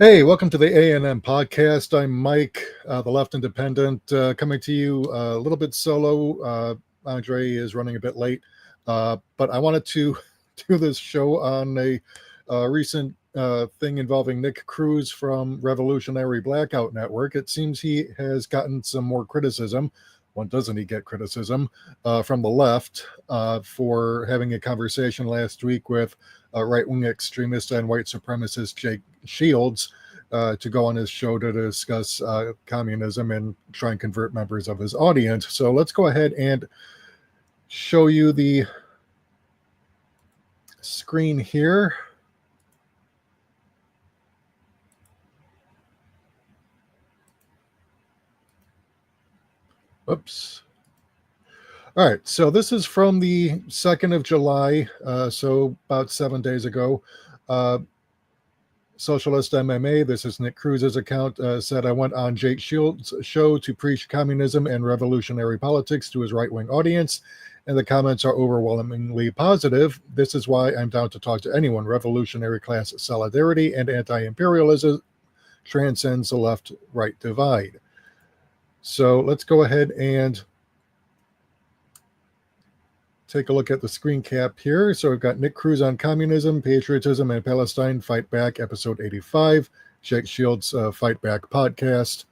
Hey, welcome to the A&M podcast. I'm Mike, the Left Independent, coming to you a little bit solo. Andre is running a bit late, but I wanted to do this show on a recent thing involving Nick Cruz from Revolutionary Blackout Network. It seems he has gotten some more criticism. When doesn't he get criticism from the left for having a conversation last week with right-wing extremist and white supremacist Jake Shields to go on his show to discuss communism and try and convert members of his audience. So let's go ahead and show you the screen here. Oops. All right, so this is from the 2nd of July, so about 7 days ago. Socialist MMA, this is Nick Cruz's account, said, I went on Jake Shields' show to preach communism and revolutionary politics to his right-wing audience, and the comments are overwhelmingly positive. This is why I'm down to talk to anyone. Revolutionary class solidarity and anti-imperialism transcends the left-right divide. So let's go ahead and take a look at the screen cap here. So we've got Nick Cruz on communism, patriotism, and Palestine, Fight Back, episode 85, Jake Shields' Fight Back podcast.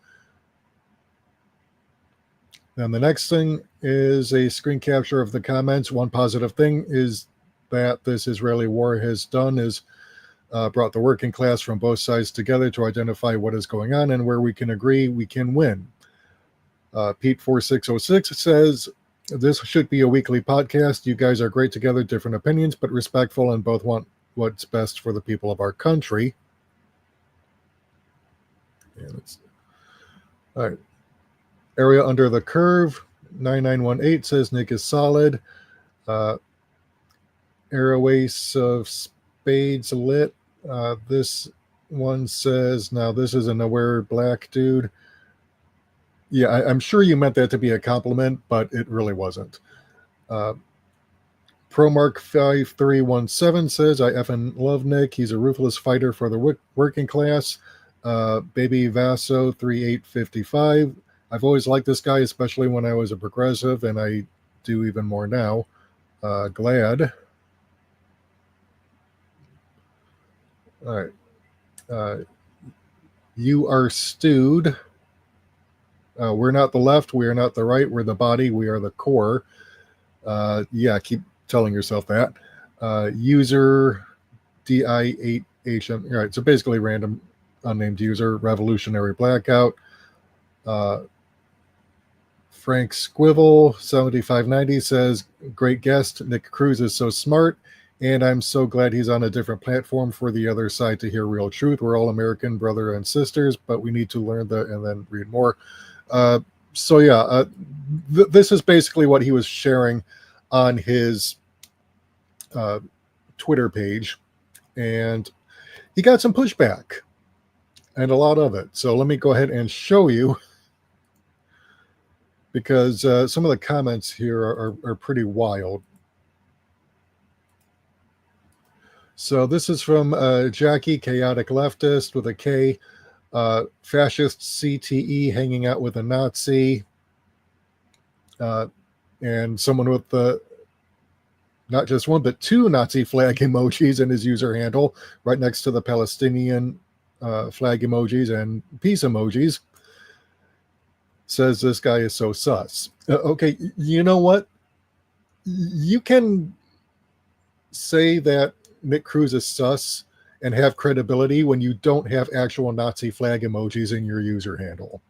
Then the next thing is a screen capture of the comments. One positive thing is that this Israeli war has done is brought the working class from both sides together to identify what is going on, and where we can agree, we can win. Pete4606 says, this should be a weekly podcast. You guys are great together, different opinions, but respectful, and both want what's best for the people of our country. All right. Area Under the Curve, 9918 says Nick is solid. Airways of Spades lit. This one says, now this is an aware black dude. Yeah, I'm sure you meant that to be a compliment, but it really wasn't. ProMark5317 says, I effing love Nick. He's a ruthless fighter for the working class. Baby Vaso 3855. I've always liked this guy, especially when I was a progressive, and I do even more now. Glad. All right. You are stewed. We're not the left, we are not the right, we're the body, we are the core. Yeah, keep telling yourself that. User DI8HM. All right, so basically random unnamed user, Revolutionary Blackout. Frank Squivel 7590 says, great guest. Nick Cruz is so smart, and I'm so glad he's on a different platform for the other side to hear real truth. We're all American brother and sisters, but we need to learn that and then read more. This is basically what he was sharing on his Twitter page, and he got some pushback, and a lot of it. So let me go ahead and show you, because some of the comments here are pretty wild. So this is from Jackie, Chaotic Leftist with a K. Fascist CTE hanging out with a Nazi, and someone with not just one but two Nazi flag emojis in his user handle, right next to the Palestinian flag emojis and peace emojis. Says this guy is so sus. Okay, you know what? You can say that Nick Cruz is sus and have credibility when you don't have actual Nazi flag emojis in your user handle.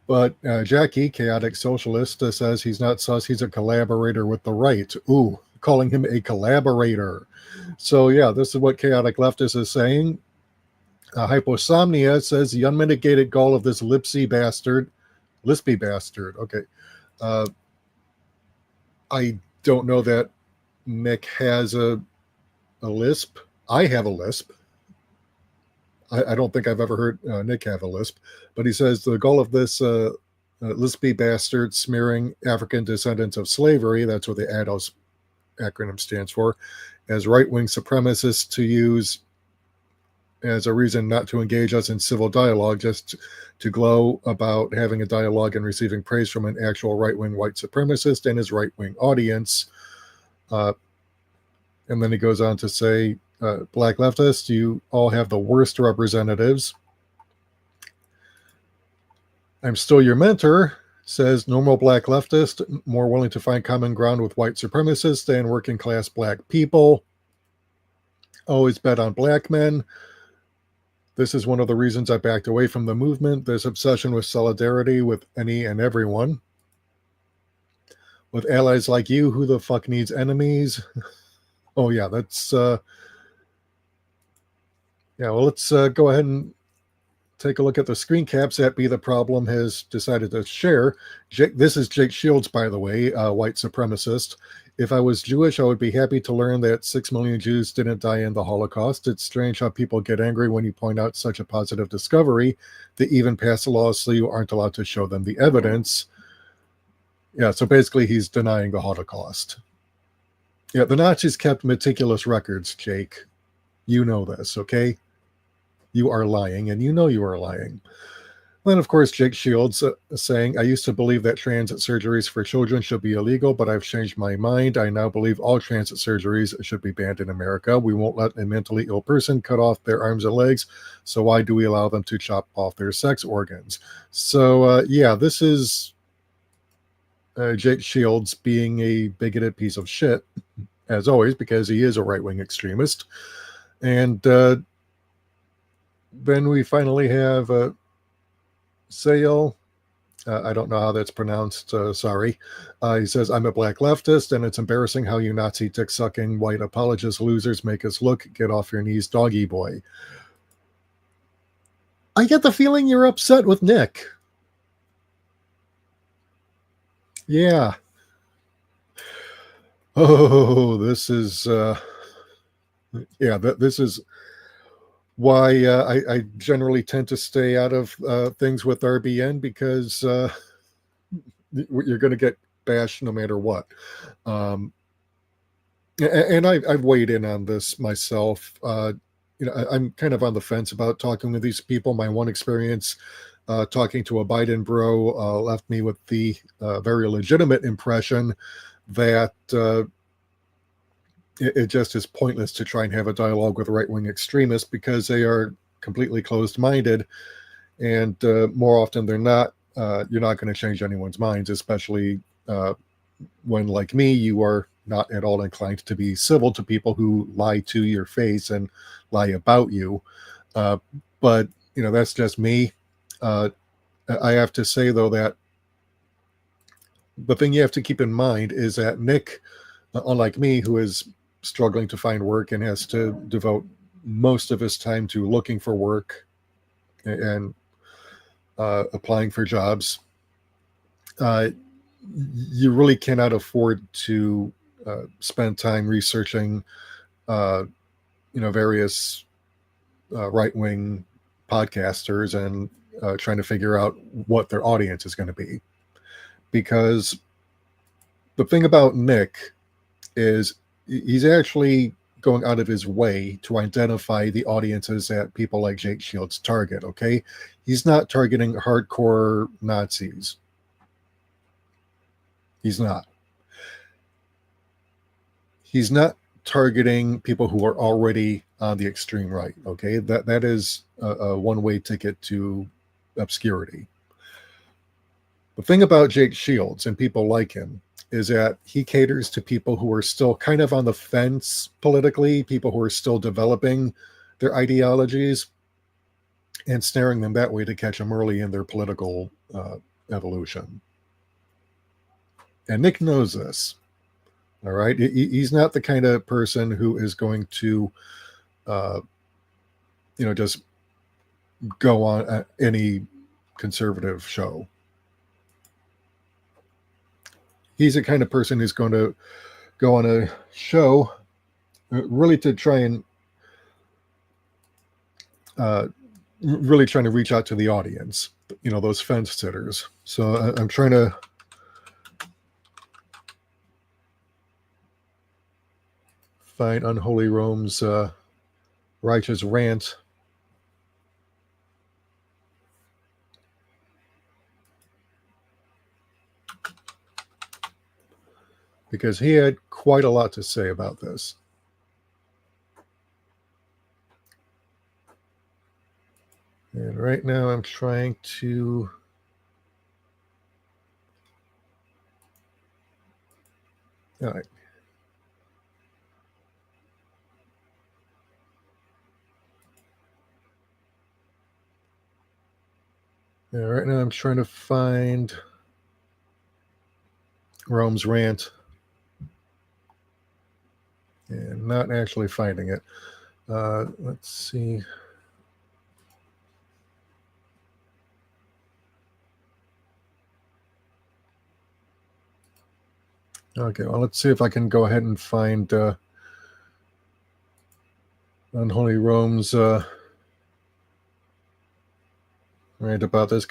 But Jackie, Chaotic Socialist, says he's not sus, he's a collaborator with the right. Ooh, calling him a collaborator. So yeah, this is what Chaotic Leftist is saying. Hyposomnia says the unmitigated goal of this Lispy bastard. Okay. I don't know that Nick has a lisp. I have a lisp. I don't think I've ever heard Nick have a lisp, but he says the goal of this Lispy bastard smearing African descendants of slavery, that's what the ADOS acronym stands for, as right-wing supremacists to use as a reason not to engage us in civil dialogue, just to glow about having a dialogue and receiving praise from an actual right-wing white supremacist and his right-wing audience. And then he goes on to say, black leftists, you all have the worst representatives. I'm still your mentor, says normal black leftist, more willing to find common ground with white supremacists than working class black people. Always bet on black men. This is one of the reasons I backed away from the movement. This obsession with solidarity with any and everyone. With allies like you, who the fuck needs enemies? Oh yeah, that's well, let's go ahead and take a look at the screen caps that Be the Problem has decided to share. This is Jake Shields, by the way, white supremacist. If I was Jewish, I would be happy to learn that 6 million Jews didn't die in the Holocaust. It's strange how people get angry when you point out such a positive discovery. They even pass laws so you aren't allowed to show them the evidence. Yeah, so basically he's denying the Holocaust. Yeah, the Nazis kept meticulous records, Jake. You know this, okay? You are lying, and you know you are lying. Then, of course, Jake Shields saying, I used to believe that transit surgeries for children should be illegal, but I've changed my mind. I now believe all transit surgeries should be banned in America. We won't let a mentally ill person cut off their arms and legs, so why do we allow them to chop off their sex organs? So, yeah, this is Jake Shields being a bigoted piece of shit, as always, because he is a right-wing extremist. And then we finally have Sale. I don't know how that's pronounced. Sorry. He says, I'm a black leftist, and it's embarrassing how you Nazi dick-sucking white apologist losers make us look. Get off your knees, doggy boy. I get the feeling you're upset with Nick. Yeah. Oh, this is... this is why I generally tend to stay out of things with RBN, because you're going to get bashed no matter what. And I've weighed in on this myself. I'm kind of on the fence about talking with these people. My one experience talking to a Biden bro left me with the very legitimate impression that it just is pointless to try and have a dialogue with right-wing extremists, because they are completely closed-minded, and more often than not, you're not going to change anyone's minds, especially when, like me, you are not at all inclined to be civil to people who lie to your face and lie about you. But, that's just me. I have to say, though, that the thing you have to keep in mind is that Nick, unlike me, who is struggling to find work and has to devote most of his time to looking for work and applying for jobs, you really cannot afford to spend time researching various right-wing podcasters and trying to figure out what their audience is going to be. Because the thing about Nick is he's actually going out of his way to identify the audiences that people like Jake Shields target, okay? He's not targeting hardcore Nazis. He's not. He's not targeting people who are already on the extreme right, okay? That is a one-way ticket to obscurity. The thing about Jake Shields and people like him is that he caters to people who are still kind of on the fence politically, people who are still developing their ideologies, and snaring them that way to catch them early in their political evolution. And Nick knows this. All right. He's not the kind of person who is going to, just go on any conservative show. He's the kind of person who's going to go on a show really to try and really trying to reach out to the audience, those fence sitters. So I'm trying to find Unholy Rome's righteous rant because he had quite a lot to say about this. And right now I'm trying to... All right. Yeah, right now I'm trying to find Rome's rant and not actually finding it. Let's see. Okay, well, let's see if I can go ahead and find Unholy Rome's rant about this.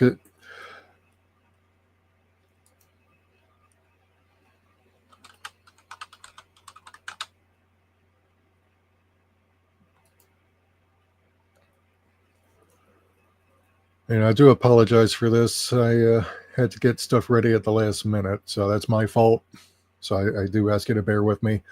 And I do apologize for this. I had to get stuff ready at the last minute, so that's my fault. So I do ask you to bear with me.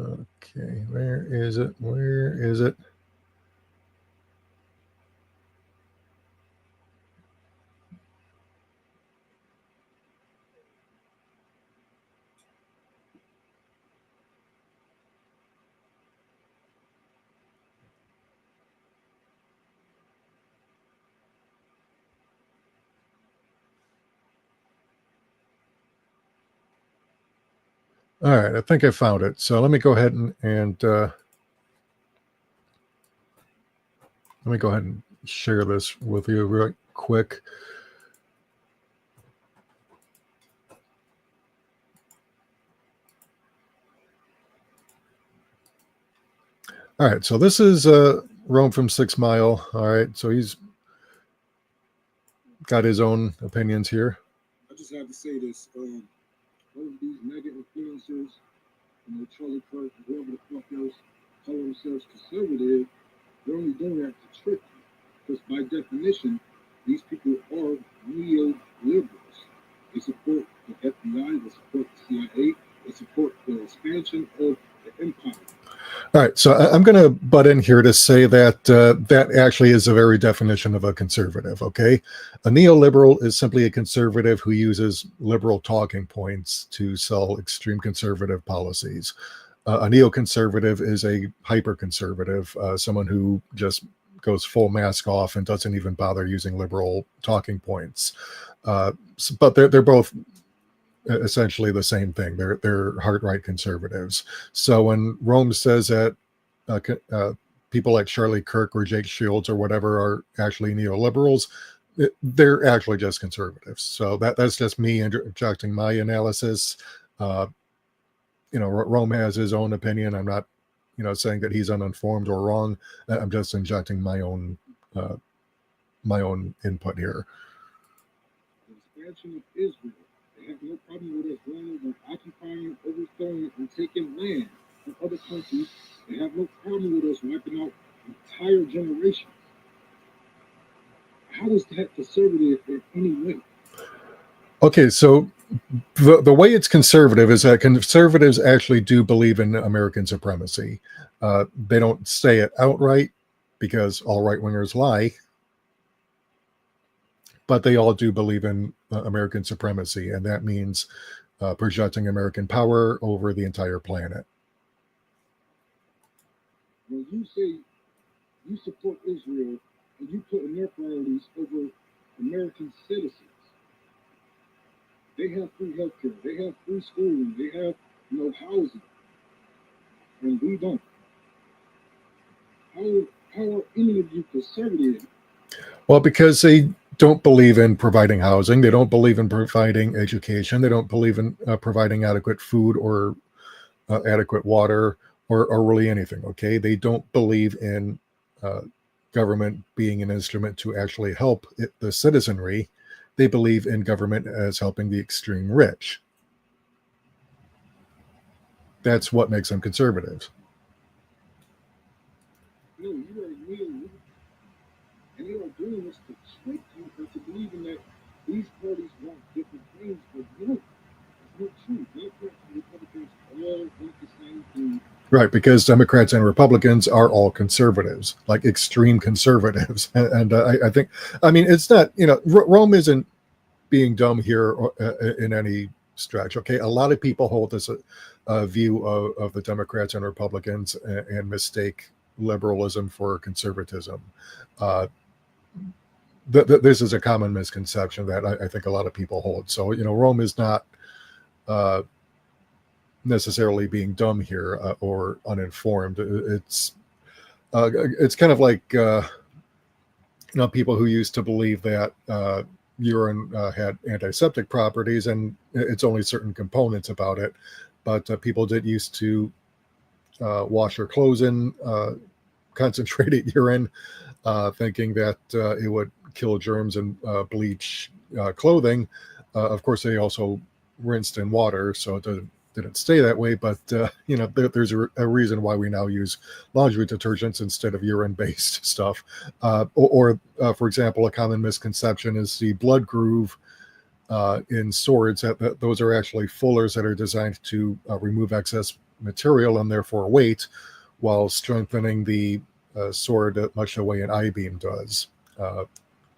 Okay, where is it? Where is it? All right, I think I found it. So let me go ahead and let me go ahead and share this with you real quick. All right, so this is Rome from 6 Mile. All right, so he's got his own opinions here. I just have to say this. All of these mega influencers, Charlie Kirk, whoever the fuck else call themselves conservative, they're only doing that to trick you. Because by definition, these people are neo-liberals. They support the FBI, they support the CIA, they support the expansion of the empire. All right, so I'm going to butt in here to say that that actually is the very definition of a conservative, okay? A neoliberal is simply a conservative who uses liberal talking points to sell extreme conservative policies. A neoconservative is a hyper-conservative, someone who just goes full mask off and doesn't even bother using liberal talking points. But they're both essentially the same thing. They're hard-right conservatives. So when Rome says that people like Charlie Kirk or Jake Shields or whatever are actually neoliberals, they're actually just conservatives. So that's just me interjecting my analysis. Rome has his own opinion. I'm not, saying that he's uninformed or wrong. I'm just injecting my own input here. The expansion of Israel. They have no problem with us going over, occupying, overthrowing, and taking land from other countries. They have no problem with us wiping out entire generations. How is that conservative in any way? Okay, so the way it's conservative is that conservatives actually do believe in American supremacy. They don't say it outright because all right-wingers lie, but they all do believe in American supremacy, and that means projecting American power over the entire planet. When you say you support Israel and you put in their priorities over American citizens, they have free healthcare, they have free schooling, they have housing, and we don't. How are any of you conservative? Well, because they don't believe in providing housing, they don't believe in providing education, they don't believe in providing adequate food or adequate water or really anything. Okay, they don't believe in government being an instrument to actually help the citizenry. They believe in government as helping the extreme rich. That's what makes them conservatives. No, you are neoliberal. And they are doing this to trick you into believing that these parties want different things, but no, it's not true. Democrats and Republicans all want the same thing. Right, because Democrats and Republicans are all conservatives, like extreme conservatives. And I think, I mean, it's not, Rome isn't being dumb here in any stretch. Okay, a lot of people hold this view of the Democrats and Republicans and mistake liberalism for conservatism. This is a common misconception that I think a lot of people hold. So, Rome is not necessarily being dumb here or uninformed. It's kind of like people who used to believe that urine had antiseptic properties, and it's only certain components about it. But people did used to wash their clothes in concentrated urine, thinking that it would kill germs and bleach clothing. Of course, they also rinsed in water, so it didn't stay that way. But there's a reason why we now use laundry detergents instead of urine-based stuff. Or for example, a common misconception is the blood groove in swords. Those are actually fullers that are designed to remove excess material and therefore weight, while strengthening the sword much the way an I-beam does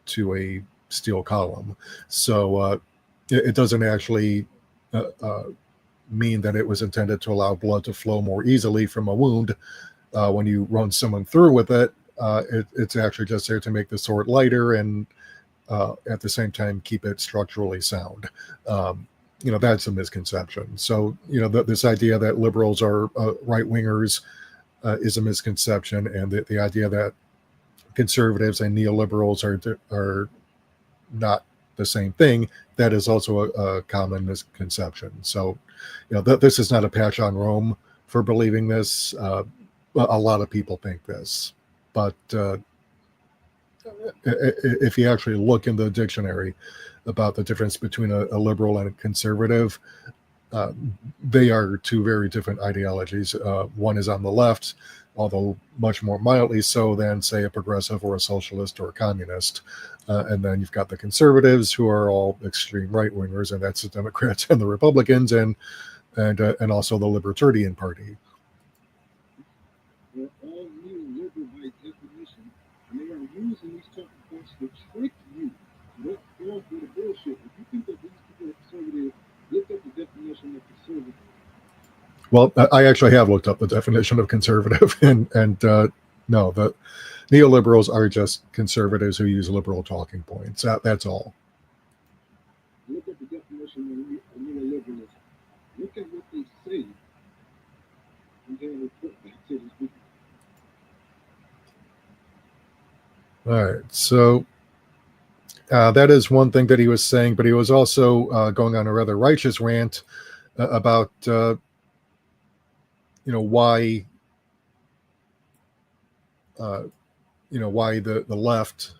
to a steel column. So it doesn't actually mean that it was intended to allow blood to flow more easily from a wound when you run someone through with it. It's actually just there to make the sword lighter and at the same time keep it structurally sound. That's a misconception. So this idea that liberals are right-wingers is a misconception, and the idea that conservatives and neoliberals are not the same thing, that is also a common misconception. So this is not a patch on Rome for believing this. A lot of people think this, but if you actually look in the dictionary about the difference between a liberal and a conservative, they are two very different ideologies. One is on the left, although much more mildly so than, say, a progressive or a socialist or a communist. And then you've got the conservatives, who are all extreme right-wingers, and that's the Democrats and the Republicans, and also the Libertarian Party. They're all neoliberal by definition, and they are using these talking points to trick you. Don't fall for the bullshit. If you think that these people are conservative, look up the definition of conservative. Well, I actually have looked up the definition of conservative, and no, the neoliberals are just conservatives who use liberal talking points. That's all. Look at the definition of neoliberalism. Look at what they say, and then report back to these people. All right, so that is one thing that he was saying, but he was also going on a rather righteous rant about why why the left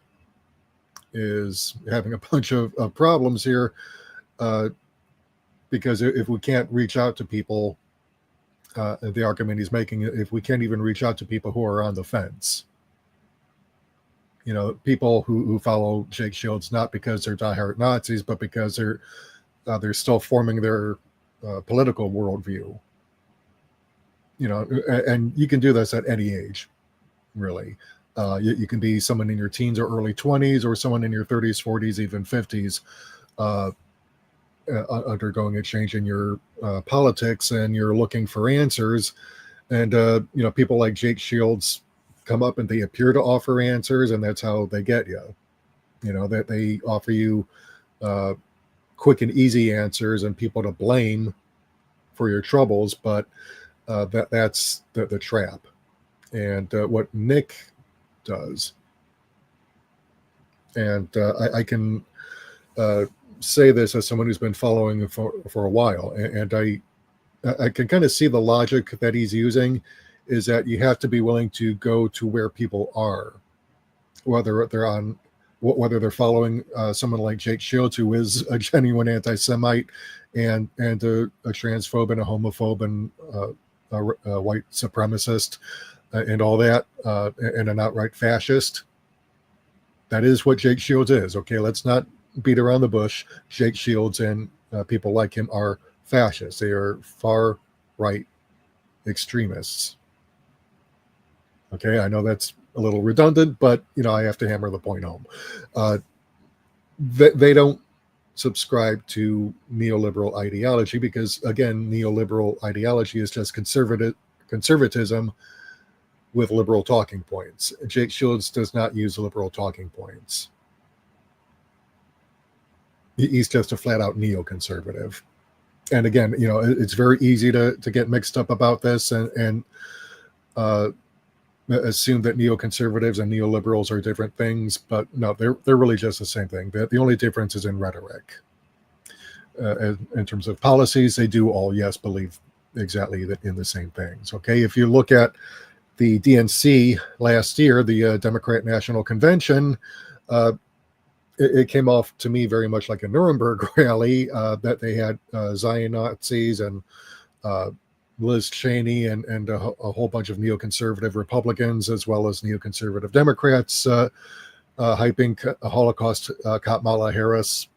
is having a bunch of problems here, because if we can't reach out to people, the argument he's making, if we can't even reach out to people who are on the fence, people who follow Jake Shields, not because they're diehard Nazis, but because they're still forming their political worldview. And you can do this at any age, really. You can be someone in your teens or early 20s, or someone in your 30s, 40s, even 50s, undergoing a change in your politics, and you're looking for answers. And people like Jake Shields come up and they appear to offer answers, and that's how they get you. That they offer you quick and easy answers and people to blame for your troubles, but that's the trap. And what Nick does, and I can say this as someone who's been following him for a while, and I I can kind of see the logic that he's using is that you have to be willing to go to where people are, whether they're following someone like Jake Shields, who is a genuine anti-Semite and a transphobe and a homophobe and a white supremacist and all that, and an outright fascist. That is what Jake Shields is. Okay, let's not beat around the bush. Jake Shields and people like him are fascists. They are far right extremists. Okay, I know that's a little redundant, but I have to hammer the point home. They don't subscribe to neoliberal ideology because, again, neoliberal ideology is just conservatism with liberal talking points. Jake Shields does not use liberal talking points. He's just a flat-out neoconservative. And again, it's very easy to get mixed up about this and assume that neoconservatives and neoliberals are different things, but no, they're really just the same thing. The only difference is in rhetoric. In terms of policies, they do all, yes, believe exactly in the same things. Okay, if you look at the DNC last year, the Democrat National Convention, it came off to me very much like a Nuremberg rally, that they had Zion Nazis and Liz Cheney and a whole bunch of neoconservative Republicans as well as neoconservative Democrats hyping Holocaust Kamala Harris.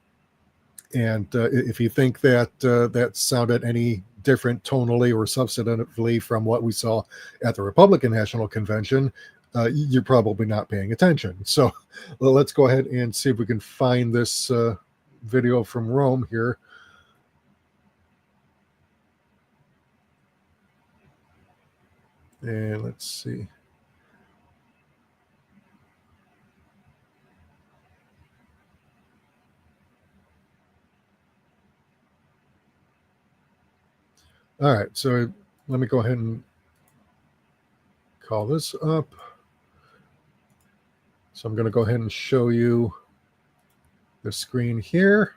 And if you think that that sounded any different tonally or substantively from what we saw at the Republican National Convention, you're probably not paying attention. So let's go ahead and see if we can find this video from Rome here. And let's see. All right, so let me go ahead and call this up. So I'm going to go ahead and show you the screen here.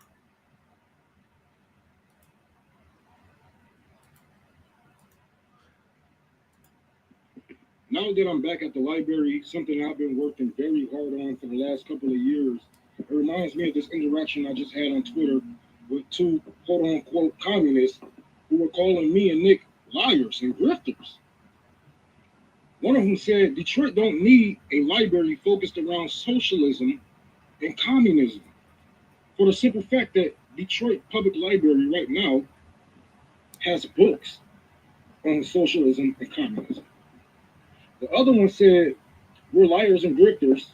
Now that I'm back at the library, something I've been working very hard on for the last couple of years, it reminds me of this interaction I just had on Twitter with two quote-unquote communists who were calling me and Nick liars and grifters. One of them said Detroit don't need a library focused around socialism and communism, for the simple fact that Detroit Public Library right now has books on socialism and communism. The other one said we're liars and grifters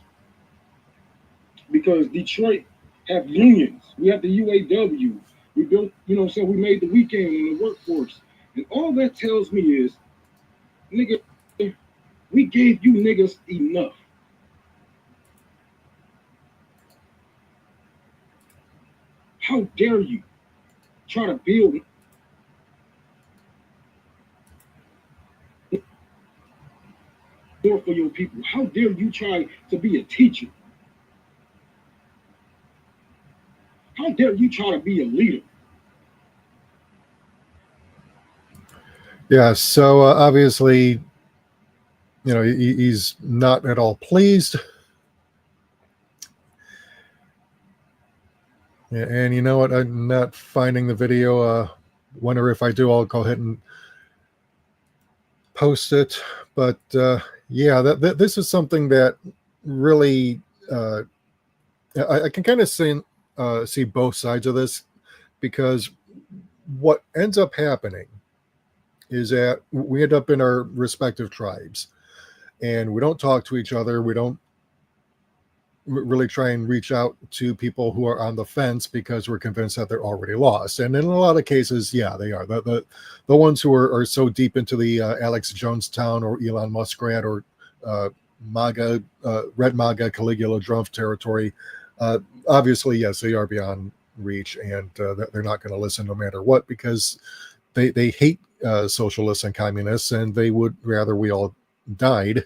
because Detroit have unions. We have the UAW. We built, so we made the weekend in the workforce. And all that tells me is, nigga, we gave you niggas enough. How dare you try to build more for your people? How dare you try to be a teacher? How dare you try to be a leader? Yeah, so obviously, he's not at all pleased. And you know what? I'm not finding the video. Wonder if I do, I'll go ahead and post it. But yeah, this is something that really I can kind of see both sides of this, because what ends up happening is that we end up in our respective tribes and we don't talk to each other. We don't really try and reach out to people who are on the fence because we're convinced that they're already lost. And in a lot of cases, yeah, they are. The ones who are so deep into the Alex Jonestown or Elon Muskrat or MAGA, Red MAGA, Caligula Drumpf territory, obviously, yes, they are beyond reach, and they're not going to listen no matter what, because they hate socialists and communists, and they would rather we all died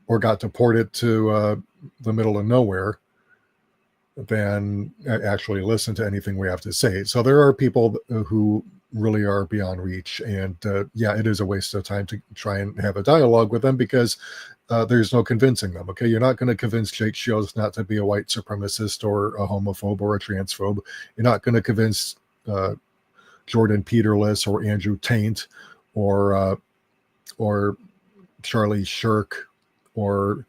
or got deported to the middle of nowhere than actually listen to anything we have to say. So there are people who really are beyond reach. And yeah, it is a waste of time to try and have a dialogue with them because there's no convincing them. Okay, you're not going to convince Jake Shields not to be a white supremacist or a homophobe or a transphobe. You're not going to convince Jordan Peterless or Andrew Taint or Charlie Shirk or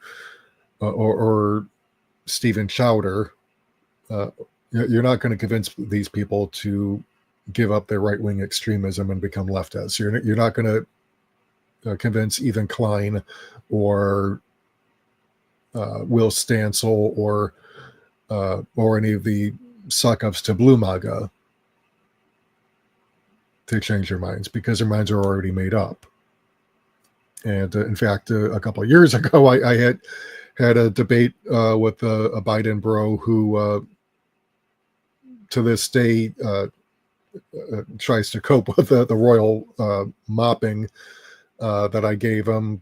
Stephen Chowder. You're not going to convince these people to give up their right-wing extremism and become leftists. You're not going to convince Ethan Klein or Will Stansel or any of the suck-ups to Blue MAGA to change their minds, because their minds are already made up. And in fact, a couple of years ago, I had a debate with a Biden bro who, to this day, tries to cope with the royal mopping that I gave him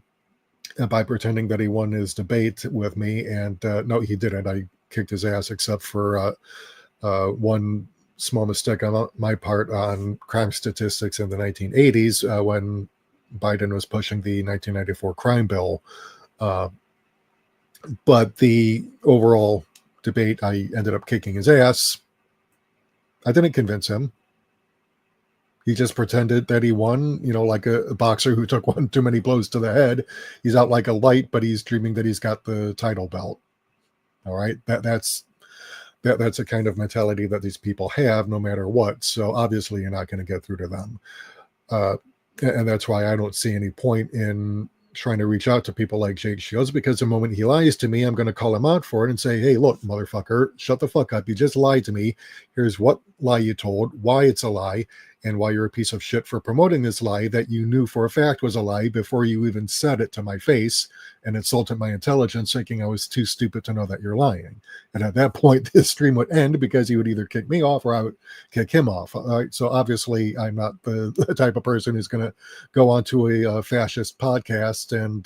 by pretending that he won his debate with me. And no, he didn't. I kicked his ass, except for one small mistake on my part on crime statistics in the 1980s when Biden was pushing the 1994 crime bill. But the overall debate, I ended up kicking his ass. I didn't convince him. He just pretended that he won, like a boxer who took one too many blows to the head. He's out like a light, but he's dreaming that he's got the title belt. All right. That's a kind of mentality that these people have no matter what. So obviously you're not going to get through to them. And that's why I don't see any point in trying to reach out to people like Jake Shields, because the moment he lies to me, I'm going to call him out for it and say, hey, look, motherfucker, shut the fuck up. You just lied to me. Here's what lie you told, why it's a lie, and why you're a piece of shit for promoting this lie that you knew for a fact was a lie before you even said it to my face and insulted my intelligence, thinking I was too stupid to know that you're lying. And at that point, this stream would end because he would either kick me off or I would kick him off. All right, so obviously I'm not the type of person who's going to go onto a fascist podcast and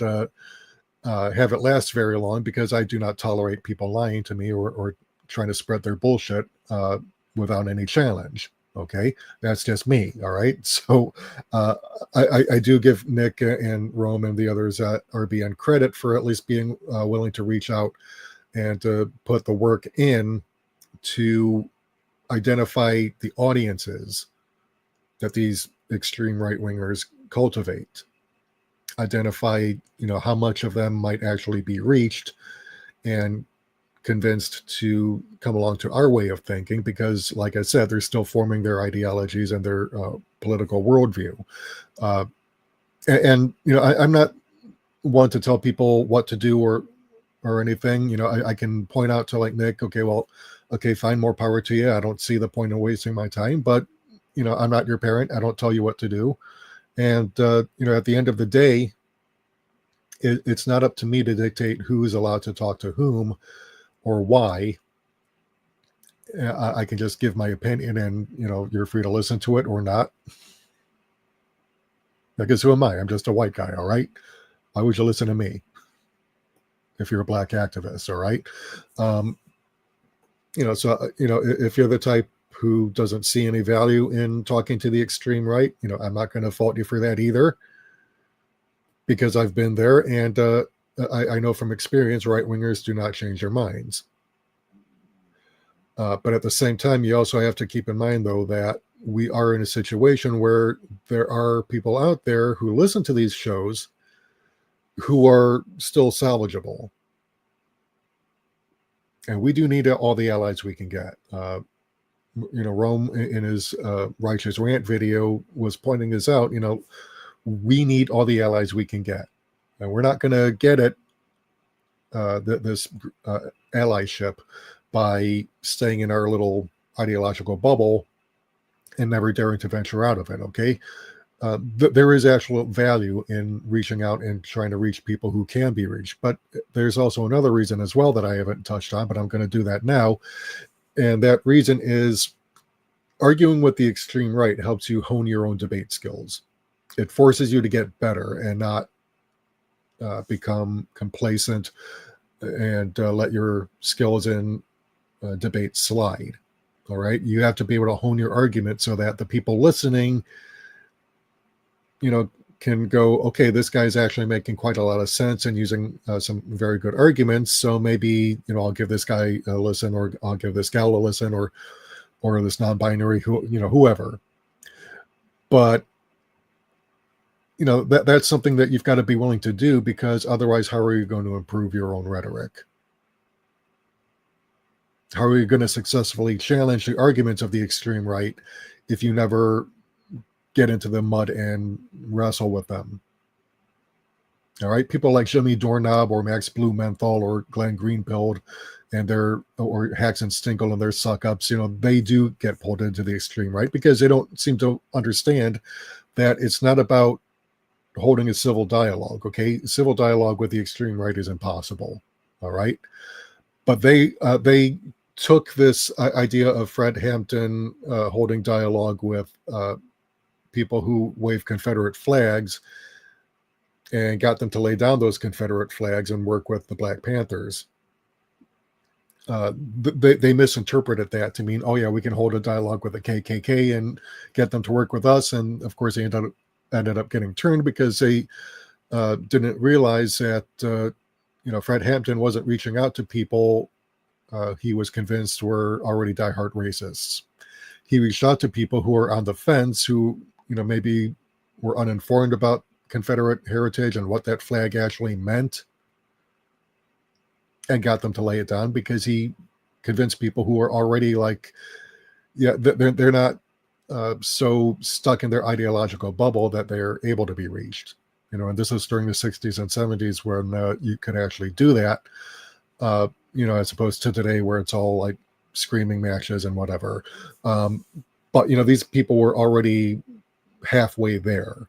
have it last very long, because I do not tolerate people lying to me or trying to spread their bullshit without any challenge. Okay, that's just me. All right, so I do give Nick and Rome and the others at RBN credit for at least being willing to reach out and to put the work in to identify the audiences that these extreme right-wingers cultivate, identify how much of them might actually be reached and convinced to come along to our way of thinking, because like I said, they're still forming their ideologies and their political worldview. And I'm not one to tell people what to do or anything. I can point out to like Nick, okay, fine, more power to you. I don't see the point in wasting my time, but I'm not your parent. I don't tell you what to do. And at the end of the day, it's not up to me to dictate who is allowed to talk to whom or why. I can just give my opinion, and you're free to listen to it or not. Because who am I? I'm just a white guy. All right, why would you listen to me if you're a black activist? All right. So if you're the type who doesn't see any value in talking to the extreme right, I'm not going to fault you for that either, because I've been there, and I know from experience right-wingers do not change their minds. But at the same time, you also have to keep in mind, though, that we are in a situation where there are people out there who listen to these shows who are still salvageable. And we do need all the allies we can get. Rome in his Righteous Rant video was pointing this out. We need all the allies we can get. And we're not going to get it, this allyship, by staying in our little ideological bubble and never daring to venture out of it, okay? There is actual value in reaching out and trying to reach people who can be reached. But there's also another reason as well that I haven't touched on, but I'm going to do that now. And that reason is arguing with the extreme right helps you hone your own debate skills. It forces you to get better and not become complacent and let your skills in debate slide. All right. You have to be able to hone your argument so that the people listening, can go, okay, this guy's actually making quite a lot of sense and using some very good arguments. So maybe, I'll give this guy a listen, or I'll give this gal a listen, or this non-binary, whoever. But, that's something that you've got to be willing to do, because otherwise, how are you going to improve your own rhetoric? How are you going to successfully challenge the arguments of the extreme right if you never get into the mud and wrestle with them? All right, people like Jimmy Doorknob or Max Blumenthal or Glenn Greenfield or Haxon Stinkle and their suck ups, they do get pulled into the extreme right because they don't seem to understand that it's not about holding a civil dialogue. Okay, civil dialogue with the extreme right is impossible. All right, but they took this idea of Fred Hampton holding dialogue with people who wave Confederate flags and got them to lay down those Confederate flags and work with the Black Panthers. They misinterpreted that to mean, oh yeah, we can hold a dialogue with the KKK and get them to work with us. And of course, they ended up getting turned because they didn't realize that Fred Hampton wasn't reaching out to people he was convinced were already diehard racists. He reached out to people who were on the fence, who maybe were uninformed about Confederate heritage and what that flag actually meant, and got them to lay it down, because he convinced people who were already they're not so stuck in their ideological bubble that they're able to be reached. And this is during the 60s and 70s when you could actually do that, as opposed to today where it's all like screaming matches and whatever. But these people were already halfway there.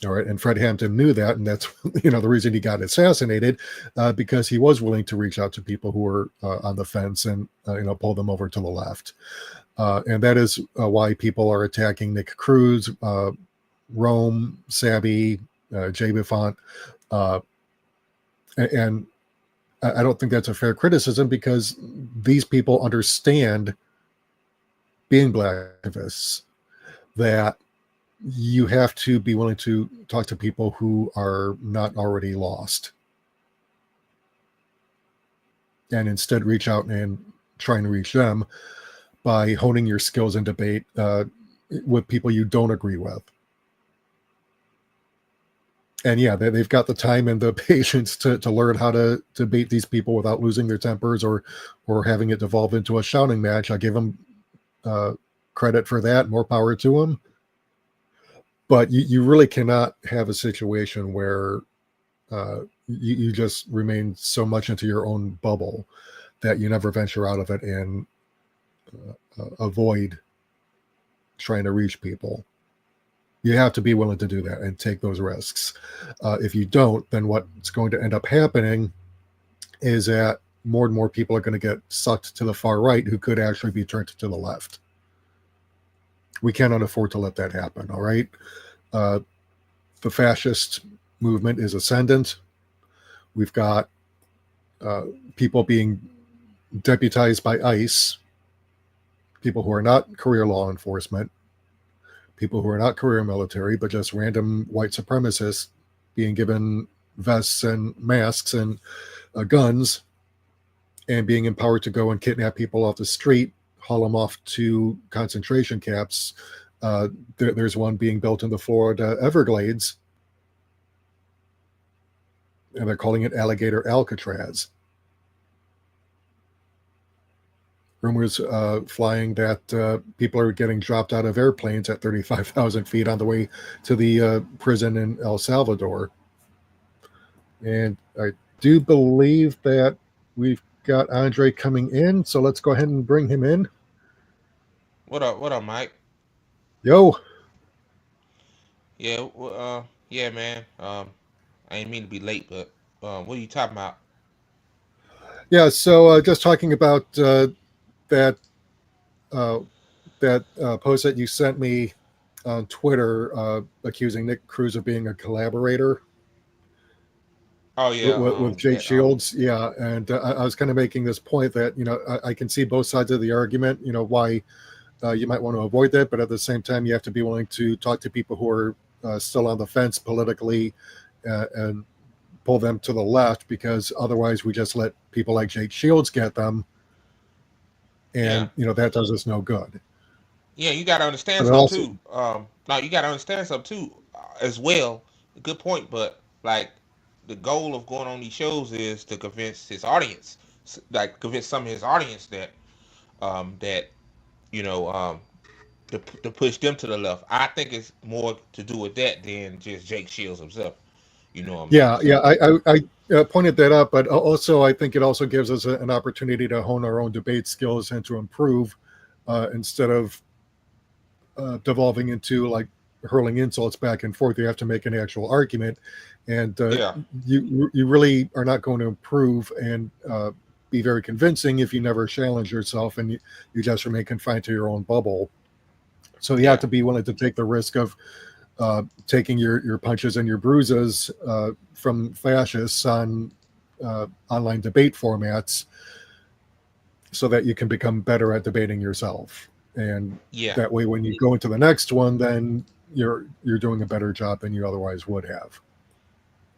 All right, and Fred Hampton knew that, and that's the reason he got assassinated, because he was willing to reach out to people who were on the fence and pull them over to the left, and that is why people are attacking Nick Cruz, Rome, Sabby, Jay Buffont, and I don't think that's a fair criticism, because these people understand, being Black activists, that you have to be willing to talk to people who are not already lost, and instead reach out and try and reach them by honing your skills in debate with people you don't agree with. And yeah, they've got the time and the patience to learn how to debate these people without losing their tempers or having it devolve into a shouting match. I give them credit for that. More power to them. But you really cannot have a situation where you just remain so much into your own bubble that you never venture out of it and avoid trying to reach people. You have to be willing to do that and take those risks. If you don't, then what's going to end up happening is that more and more people are going to get sucked to the far right who could actually be turned to the left. We cannot afford to let that happen, all right? The fascist movement is ascendant. We've got people being deputized by ICE, people who are not career law enforcement, people who are not career military, but just random white supremacists being given vests and masks and guns and being empowered to go and kidnap people off the street, haul them off to concentration camps. There's one being built in the Florida Everglades, and they're calling it Alligator Alcatraz. Rumors flying that people are getting dropped out of airplanes at 35,000 feet on the way to the prison in El Salvador. And I do believe that we've got Andre coming in, so let's go ahead and bring him in. What up, Mike? Yo. Yeah, yeah, man. I didn't mean to be late, but what are you talking about? Yeah, so just talking about that post that you sent me on Twitter accusing Nick Cruz of being a collaborator. Oh yeah, with Jake Shields. Yeah, and I was kind of making this point that I can see both sides of the argument. Why you might want to avoid that, but at the same time, you have to be willing to talk to people who are still on the fence politically and pull them to the left, because otherwise we just let people like Jake Shields get them, and that does us no good. Yeah, you got to understand But something also, too. Now you got to understand something too, as well. Good point, but like the goal of going on these shows is to convince his audience, like convince some of his audience that you know to push them to the left. I think it's more to do with that than just Jake Shields himself. You know what I mean? yeah, So I pointed that out, but also I think it also gives us an opportunity to hone our own debate skills and to improve, instead of devolving into like hurling insults back and forth. You have to make an actual argument, and yeah, you really are not going to improve and be very convincing if you never challenge yourself and you just remain confined to your own bubble. So you have yeah, to be willing to take the risk of taking your punches and your bruises from fascists on online debate formats, so that you can become better at debating yourself. And yeah, that way, when you go into the next one, then you're doing a better job than you otherwise would have.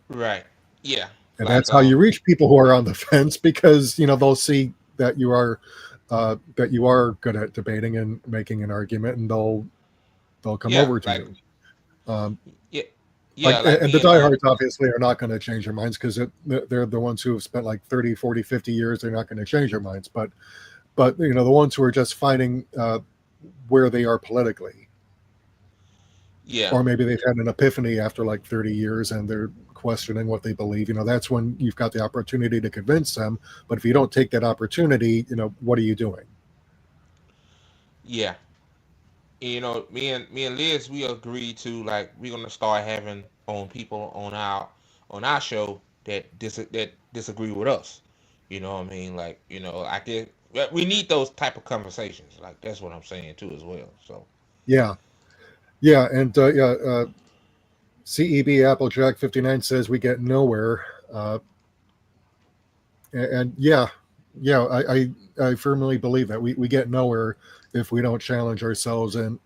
right, yeah, And like that's how you reach people who are on the fence, because they'll see that you are good at debating and making an argument, and they'll come yeah, over to like you. Um, yeah, yeah, like, like and the me and diehards obviously are not going to change their minds, because they're the ones who have spent like 30, 40, 50 years. They're not going to change their minds. But the ones who are just finding where they are politically, yeah, or maybe they've had an epiphany after like 30 years and they're questioning what they believe, that's when you've got the opportunity to convince them. But if you don't take that opportunity, what are you doing? yeah. Me and Liz, we agreed to, like, we're gonna start having on people on our show that disagree with us. You know what I mean? Like, I get we need those type of conversations. Like, that's what I'm saying too as well. So Yeah. Yeah. And CEB Applejack 59 says we get nowhere. And yeah, I firmly believe that we get nowhere if we don't challenge ourselves. And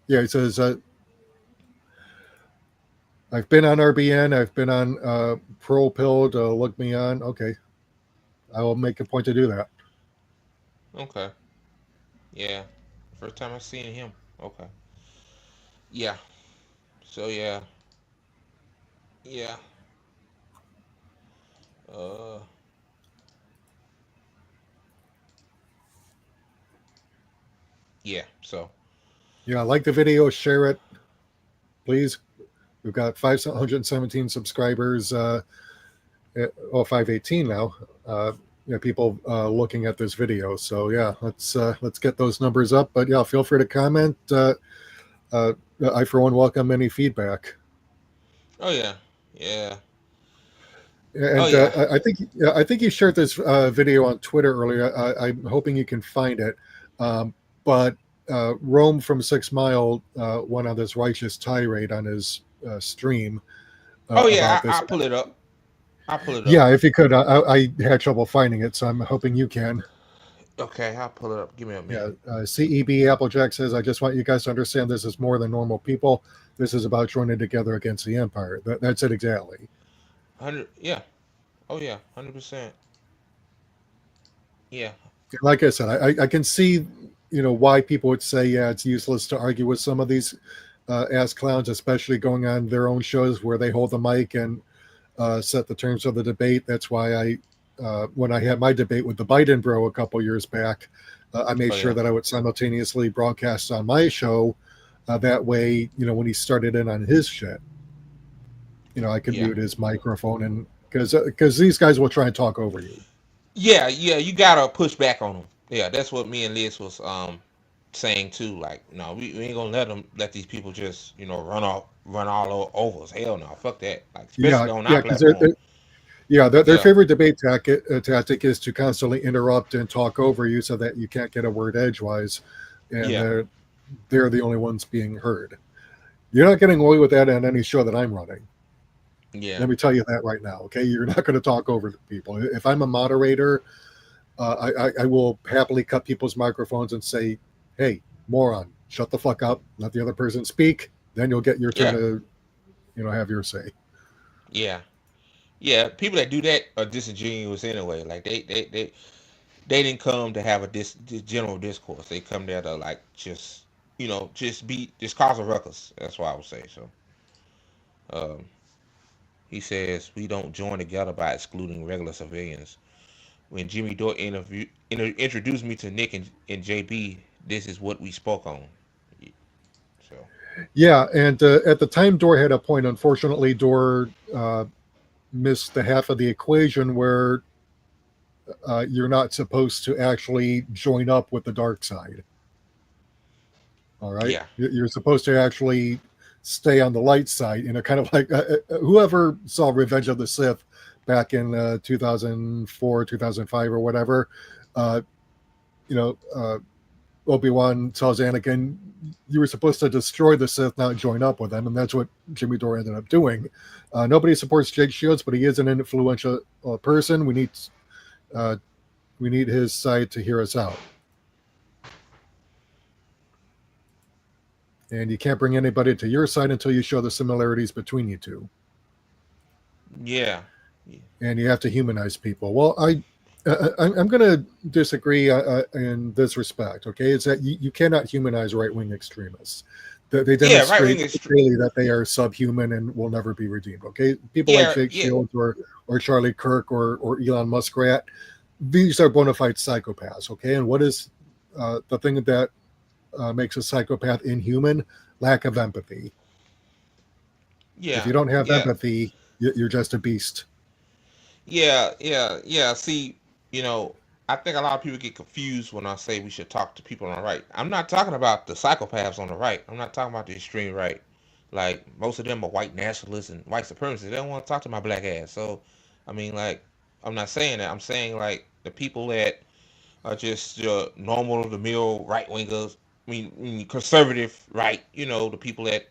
yeah, it says I've been on RBN, I've been on Pro Pill to look me on. Okay, I will make a point to do that. okay, yeah. First time I seen him. Okay, yeah. So yeah, yeah. Uh, yeah. So Yeah, like the video, share it, please. We've got 517 subscribers. 518 now. People looking at this video. So yeah, let's get those numbers up. But yeah, feel free to comment. I for one welcome any feedback. oh yeah, yeah, oh And yeah. I think you shared this video on Twitter earlier. I'm hoping you can find it. But Rome from 6 Mile went on this righteous tirade on his stream Oh about yeah. this. I pull it up. I pull it up. Yeah, if you could, I had trouble finding it, so I'm hoping you can. Okay, I'll pull it up. Give me a Yeah, minute. CEB Applejack says, I just want you guys to understand this is more than normal people. This is about joining together against the empire. That's it exactly. 100. Yeah. Oh yeah. 100%. Yeah. Like I said, I can see, why people would say, yeah, it's useless to argue with some of these ass clowns, especially going on their own shows where they hold the mic and set the terms of the debate. That's why when I had my debate with the Biden bro a couple years back, I made Oh sure yeah. that I would simultaneously broadcast on my show. That way, when he started in on his shit, I could Yeah. mute his microphone, and because these guys will try and talk over you. Yeah. Yeah. You gotta push back on them. Yeah. That's what me and Liz was saying too. Like, no, we ain't gonna let these people just run all over us. Hell no. Fuck that. Like, Yeah, especially on our yeah, because platform. their Yeah. favorite debate tactic is to constantly interrupt and talk over you so that you can't get a word edgewise, and Yeah. they're the only ones being heard. You're not getting away with that on any show that I'm running. Yeah. Let me tell you that right now. Okay, you're not going to talk over people. If I'm a moderator, I will happily cut people's microphones and say, "Hey, moron, shut the fuck up. Let the other person speak. Then you'll get your turn Yeah. to, have your say." Yeah. Yeah. People that do that are disingenuous anyway. Like they didn't come to have this general discourse. They come there to like just cause a ruckus. That's what I would say. So um, he says we don't join together by excluding regular civilians. When Jimmy Dore introduced me to Nick and JB, this is what we spoke on. So Yeah, and at the time, Dor had a point. Unfortunately, Dor missed the half of the equation where you're not supposed to actually join up with the dark side. All right, yeah, you're supposed to actually stay on the light side. Kind of like whoever saw Revenge of the Sith back in 2004, 2005, or whatever. Uh, Obi-Wan tells Anakin, you were supposed to destroy the Sith, not join up with them, and that's what Jimmy Dore ended up doing. Nobody supports Jake Shields, but he is an influential person. We need his side to hear us out. And you can't bring anybody to your side until you show the similarities between you two. yeah. And you have to humanize people. Well, I'm going to disagree in this respect. Okay, it's that you cannot humanize right-wing extremists. They demonstrate clearly that they are subhuman and will never be redeemed. Okay, people like Jake Shields or Charlie Kirk or Elon Muskrat, these are bona fide psychopaths. Okay, and what is the thing that makes a psychopath inhuman? Lack of empathy. Yeah. If you don't have empathy, you're just a beast. Yeah. See, I think a lot of people get confused when I say we should talk to people on the right. I'm not talking about the psychopaths on the right. I'm not talking about the extreme right. Like, most of them are white nationalists and white supremacists. They don't want to talk to my black ass. So, I mean, like, I'm not saying that. I'm saying, like, the people that are just normal, the mill right wingers. I mean, conservative right. The people that,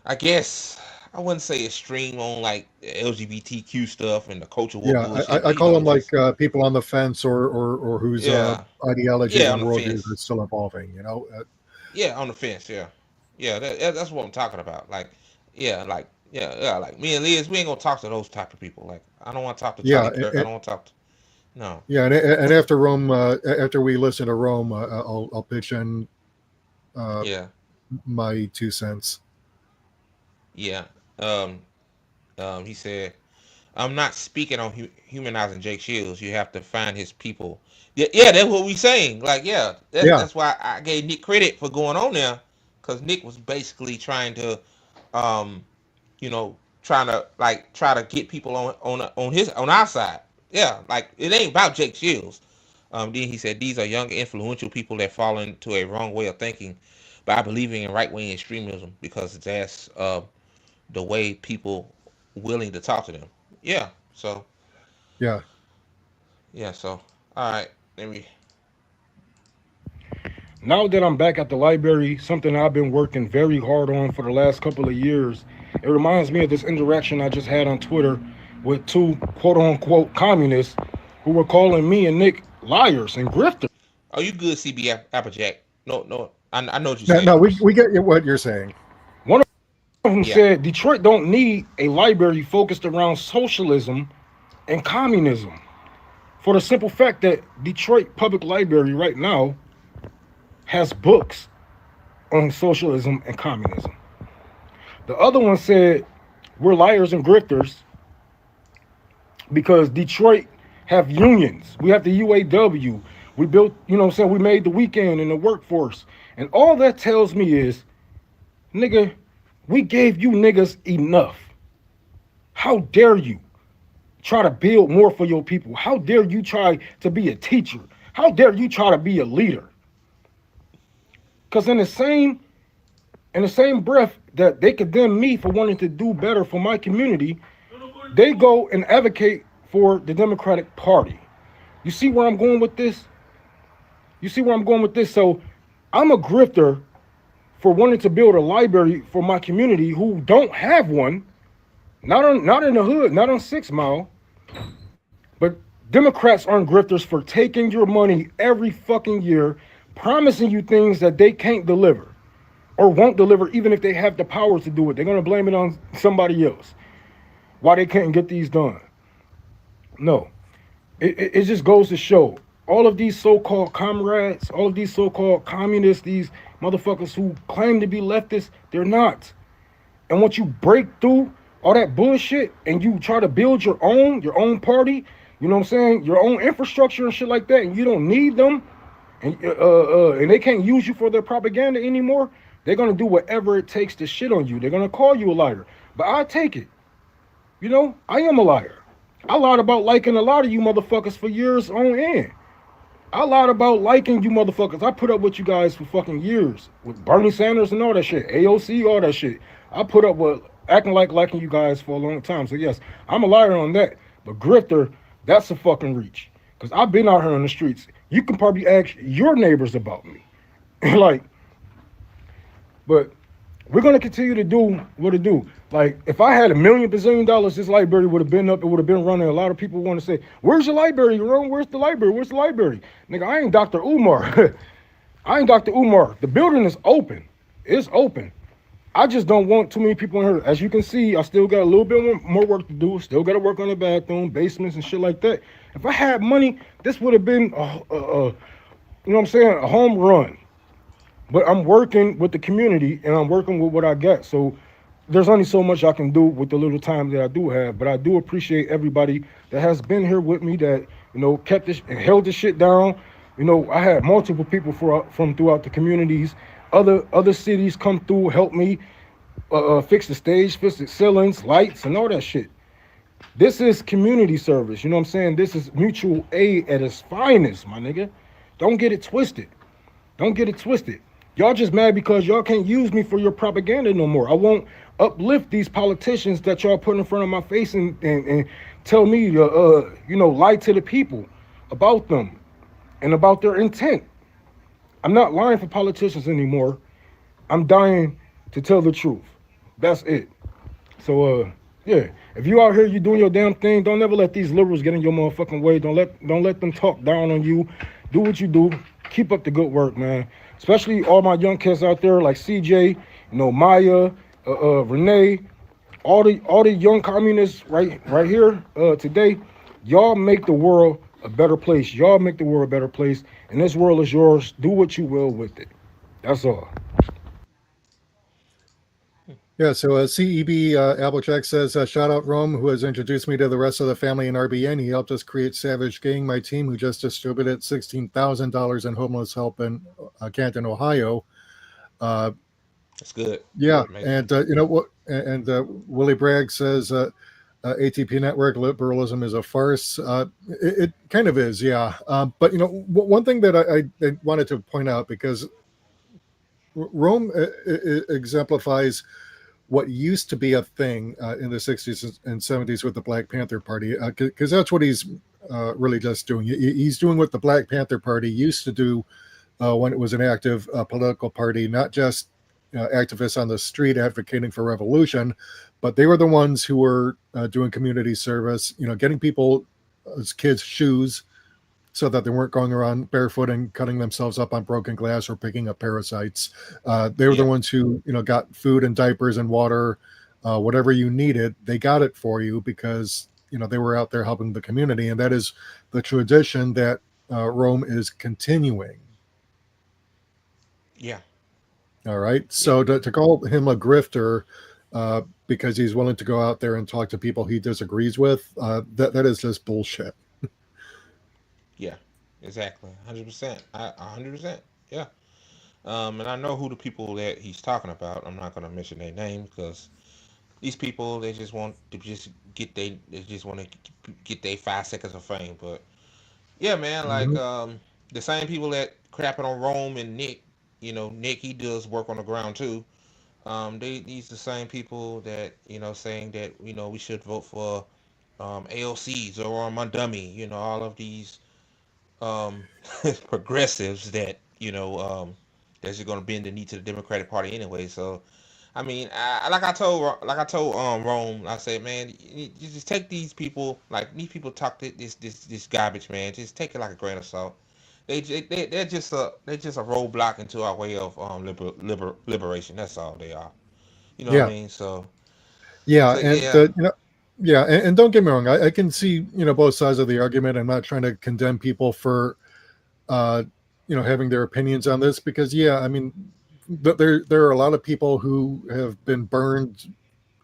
I guess I wouldn't say extreme on like LGBTQ stuff and the culture war bullshit. I call them like people on the fence or whose ideologies and worldviews are still evolving. On the fence. That's what I'm talking about. Like like me and Liz, we ain't gonna talk to those type of people. Like, I don't want to talk to Charlie Kirk. I don't want to talk to no. Yeah, and after Rome, after we listen to Rome, I'll pitch in my 2 cents. Yeah. He said, I'm not speaking on humanizing Jake Shields. You have to find his people. Yeah, that's what we saying. Like, that's why I gave Nick credit for going on there, because Nick was basically trying to, try to get people on our side. Yeah, like, it ain't about Jake Shields. Then he said, these are young, influential people that fall into a wrong way of thinking by believing in right-wing extremism, because that's the way people willing to talk to them. Yeah. So. Yeah. Yeah. So. All right. Now that I'm back at the library, something I've been working very hard on for the last couple of years, it reminds me of this interaction I just had on Twitter with two quote-unquote communists who were calling me and Nick liars and grifters. Oh, you good, CB Applejack? No, I know what you're saying. No, we get what you're saying. One of them said Detroit don't need a library focused around socialism and communism, for the simple fact that Detroit Public Library right now has books on socialism and communism. The other one said we're liars and grifters because Detroit have unions. We have the UAW. We built, we made the weekend and the workforce. And all that tells me is, nigga, we gave you niggas enough. How dare you try to build more for your people? How dare you try to be a teacher? How dare you try to be a leader? Because in the same breath that they condemn me for wanting to do better for my community, they go and advocate for the Democratic Party. You see where I'm going with this? So I'm a grifter for wanting to build a library for my community who don't have one, Not in the hood, not on 6 Mile, but Democrats aren't grifters for taking your money every fucking year, promising you things that they can't deliver or won't deliver, even if they have the power to do it. They're gonna blame it on somebody else. Why they can't get these done? No, it just goes to show all of these so-called comrades, all of these so-called communists, these motherfuckers who claim to be leftists, they're not. And once you break through all that bullshit and you try to build your own party, you know what I'm saying, your own infrastructure and shit like that, and you don't need them, and they can't use you for their propaganda anymore, they're gonna do whatever it takes to shit on you. They're gonna call you a liar. But I take it. You know, I am a liar. I lied about liking a lot of you motherfuckers for years on end. I lied about liking you motherfuckers. I put up with you guys for fucking years. With Bernie Sanders and all that shit. AOC, all that shit. I put up with acting like liking you guys for a long time. So yes, I'm a liar on that. But grifter, that's a fucking reach. Because I've been out here on the streets. You can probably ask your neighbors about me. Like, but we're gonna continue to do what it do. Like, if I had $1 million, this library would have been up. It would have been running. A lot of people want to say, "Where's your library, Ron? Where's the library? Where's the library?" Nigga, I ain't Dr. Umar. I ain't Dr. Umar. The building is open. It's open. I just don't want too many people in here. As you can see, I still got a little bit more work to do. Still got to work on the bathroom, basements, and shit like that. If I had money, this would have been, you know what I'm saying, a home run. But I'm working with the community and I'm working with what I got. So there's only so much I can do with the little time that I do have. But I do appreciate everybody that has been here with me, that, you know, kept this and held this shit down. You know, I had multiple people from throughout the communities. Other cities come through, help me fix the stage, fix the ceilings, lights, and all that shit. This is community service. You know what I'm saying? This is mutual aid at its finest, my nigga. Don't get it twisted. Don't get it twisted. Y'all just mad because y'all can't use me for your propaganda no more. I won't uplift these politicians that y'all put in front of my face and tell me to, you know, lie to the people about them and about their intent. I'm not lying for politicians anymore. I'm dying to tell the truth. That's it. So, yeah, if you out here, you doing your damn thing, don't ever let these liberals get in your motherfucking way. Don't let them talk down on you. Do what you do. Keep up the good work, man. Especially all my young kids out there like CJ, you know, Maya, Renee, all the young communists right here today. Y'all make the world a better place. Y'all make the world a better place, and this world is yours. Do what you will with it. That's all. Yeah, so CEB Applejack says, shout out Rome, who has introduced me to the rest of the family in RBN. He helped us create Savage Gang, my team, who just distributed $16,000 in homeless help in Canton, Ohio. That's good. Yeah, Good, and you know what? And Willie Bragg says, ATP Network liberalism is a farce. It kind of is, yeah. But you know, one thing that I wanted to point out, because Rome exemplifies what used to be a thing in the 60s and 70s with the Black Panther Party, because that's what he's really just doing. He's doing what the Black Panther Party used to do when it was an active political party, not just activists on the street advocating for revolution, but they were the ones who were doing community service, you know, getting people as kids shoes so that they weren't going around barefoot and cutting themselves up on broken glass or picking up parasites. They were the ones who, you know, got food and diapers and water, whatever you needed. They got it for you because, you know, they were out there helping the community. And that is the tradition that Rome is continuing. Yeah. All right. So to call him a grifter because he's willing to go out there and talk to people he disagrees with, that is just bullshit. Yeah, exactly. 100%. 100%. Yeah. And I know who the people that he's talking about. I'm not going to mention their name because these people, they just want to just they just want to get their 5 seconds of fame. But yeah, man, like the same people that crapping on Rome and Nick, you know, Nick, he does work on the ground too. These the same people that, you know, saying that, you know, we should vote for AOCs or Mondumi, you know, all of these um, progressives that, you know, that's just going to bend the knee to the Democratic Party anyway. So I mean, like I told Rome, I said, man, you just take these people, like these people talk this garbage, man. Just take it like a grain of salt. They're just a roadblock into our way of liberation. That's all they are. You know what I Yeah, mean? yeah, So and yeah, yeah, and don't get me wrong, I can see both sides of the argument. I'm not trying to condemn people for uh, having their opinions on this because yeah, I mean, there are a lot of people who have been burned,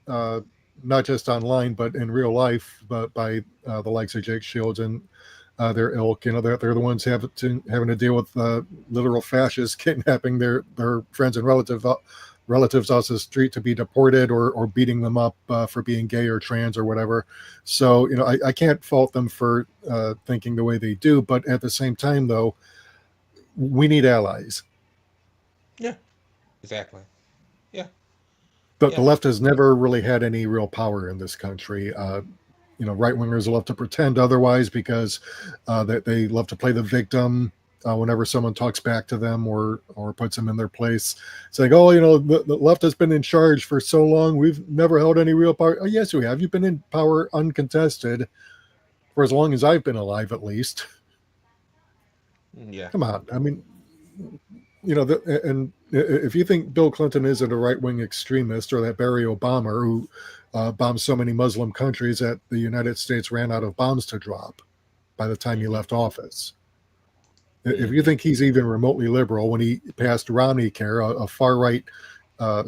uh, not just online but in real life, but by the likes of Jake Shields and their ilk. They're the ones having to deal with literal fascists kidnapping their friends and relatives off the street to be deported or beating them up for being gay or trans or whatever. So I can't fault them for thinking the way they do, but at the same time though, we need allies. yeah, exactly. Yeah, But the yeah, left has never really had any real power in this country. Right wingers love to pretend otherwise because they love to play the victim whenever someone talks back to them or puts them in their place. It's like, oh, the left has been in charge for so long. We've never held any real power. Oh, yes, we have. You've been in power uncontested for as long as I've been alive, at least. yeah, Come on. I mean, and if you think Bill Clinton isn't a right-wing extremist, or that Barry Obama, who bombed so many Muslim countries that the United States ran out of bombs to drop by the time he hmm left office, if you hmm think he's even remotely liberal when he passed Romney Care, a far-right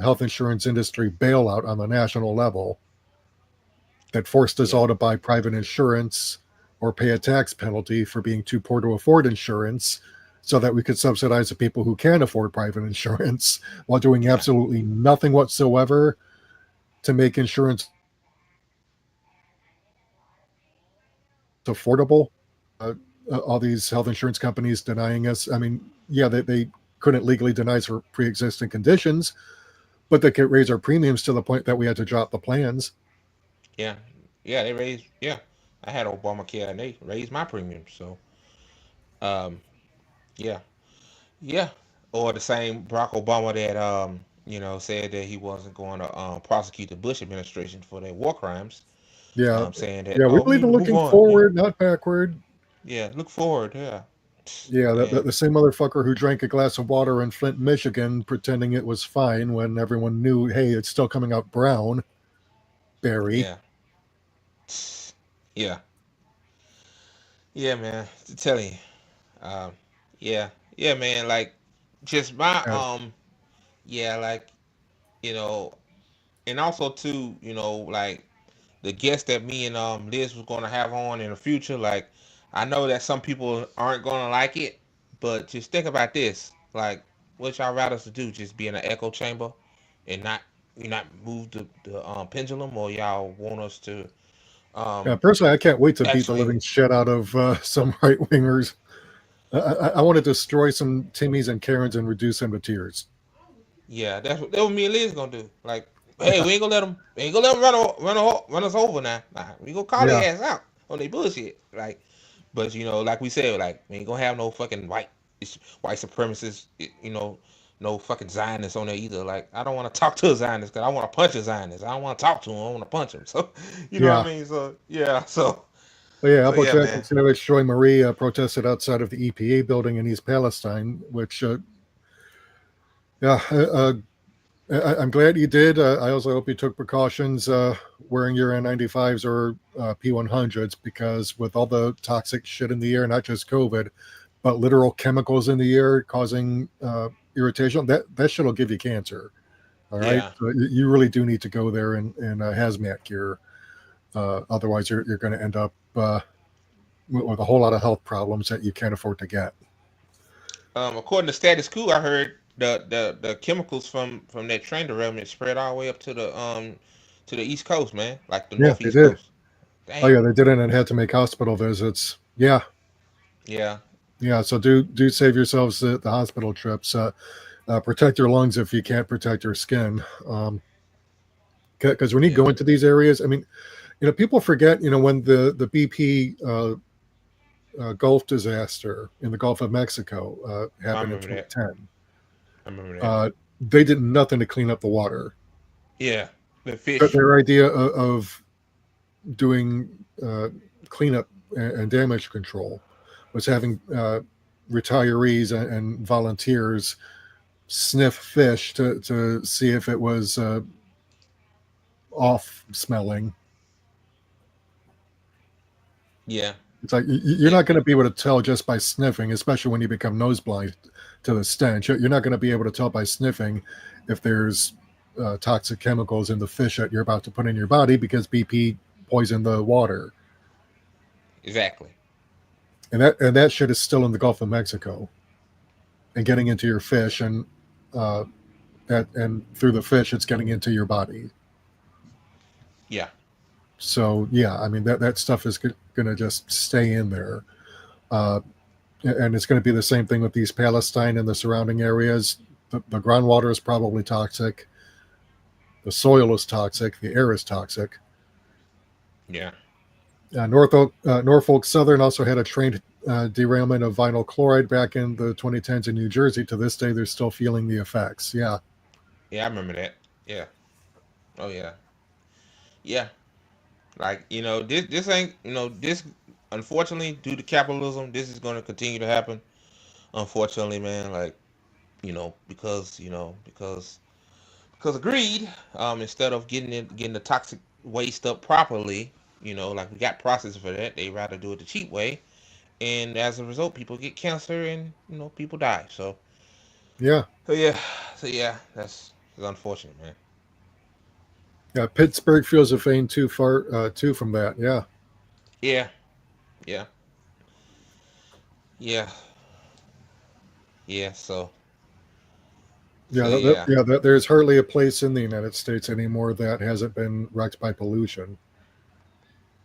health insurance industry bailout on the national level that forced us yeah, all to buy private insurance or pay a tax penalty for being too poor to afford insurance so that we could subsidize the people who can afford private insurance while doing yeah, absolutely nothing whatsoever to make insurance affordable. Uh, all these health insurance companies denying us. I mean, yeah, they couldn't legally deny us for pre-existing conditions, but they could raise our premiums to the point that we had to drop the plans. yeah, yeah. They raised. Yeah, I had Obamacare and they raised my premium. So, um, yeah, yeah. Or the same Barack Obama that said that he wasn't going to prosecute the Bush administration for their war crimes. Yeah, Saying that, yeah, we oh, we believe need in to move looking on. Yeah, forward, not backward. yeah. Look forward. Yeah, Yeah, man. the same motherfucker who drank a glass of water in Flint, Michigan, pretending it was fine when everyone knew, hey, it's still coming out brown. Barry. Yeah, yeah, yeah, man. To tell you, um, yeah, yeah, man. Like, just my Yeah, yeah, like you know, and also too, like the guest that me and Liz was gonna have on in the future. Like, I know that some people aren't gonna like it, but just think about this. Like, what y'all rather us to do? Just be in an echo chamber and not move the pendulum, or y'all want us to yeah. um Personally, I can't wait to beat the actually living shit out of some right wingers. I want to destroy some Timmys and Karens and reduce them to tears. yeah, that's what me and Liz gonna do. Like, hey, we ain't gonna let them run us over now. Nah, we gonna call Yeah, their ass out on their bullshit. Like, but like we said, like we ain't gonna have no fucking white supremacists, no fucking Zionists on there either. Like, I don't want to talk to a Zionist because I want to punch a Zionist. I don't want to talk to him. I want to punch him. So, you know what I yeah. mean? So yeah, so But yeah, so yeah, man. Applejack Troy Marie protested outside of the EPA building in East Palestine, which, yeah, I'm glad you did. I also hope you took precautions wearing your N95s or P100s because with all the toxic shit in the air, not just COVID, but literal chemicals in the air causing irritation, that shit will give you cancer. All right. Yeah. So you really do need to go there in hazmat gear. Otherwise, you're going to end up with a whole lot of health problems that you can't afford to get. According to status quo, I heard the chemicals from that train derailment spread all the way up to the East Coast, man, like the Yeah, they Northeast did. Coast. Oh, Damn. yeah, they did it and had to make hospital visits. Yeah. Yeah. Yeah, so do save yourselves the hospital trips. Protect your lungs if you can't protect your skin. Because when you Yeah. go into these areas, I mean, people forget, when the BP Gulf disaster in the Gulf of Mexico I happened in remember that. 2010. I remember that. Uh, they did nothing to clean up the water. Yeah, the But fish. their idea of doing cleanup and damage control was having retirees and volunteers sniff fish to see if it was off smelling. Yeah, It's like you're yeah, not going to be able to tell just by sniffing, especially when you become nose blind to the stench. You're not going to be able to tell by sniffing if there's toxic chemicals in the fish that you're about to put in your body because BP poisoned the water. exactly. And that shit is still in the Gulf of Mexico and getting into your fish, and through the fish it's getting into your body. Yeah, So yeah, I mean that stuff is going to just stay in there, and it's going to be the same thing with these Palestine and the surrounding areas. The groundwater is probably toxic. The soil is toxic. The air is toxic. yeah, Norfolk Southern also had a train derailment of vinyl chloride back in the 2010s in New Jersey. To this day, they're still feeling the effects. Yeah. yeah. I remember that. Yeah. Oh yeah. Yeah. Like this ain't this. Unfortunately, due to capitalism, this is going to continue to happen. Unfortunately, man. Like because of greed. Instead of getting the toxic waste up properly, like we got processes for that. They rather do it the cheap way, and as a result, people get cancer and people die. Yeah. So yeah, that's unfortunate, man. Yeah. Pittsburgh feels a vein too far too from that. Yeah. Yeah, yeah, yeah, yeah. So yeah, There's hardly a place in the United States anymore that hasn't been wrecked by pollution.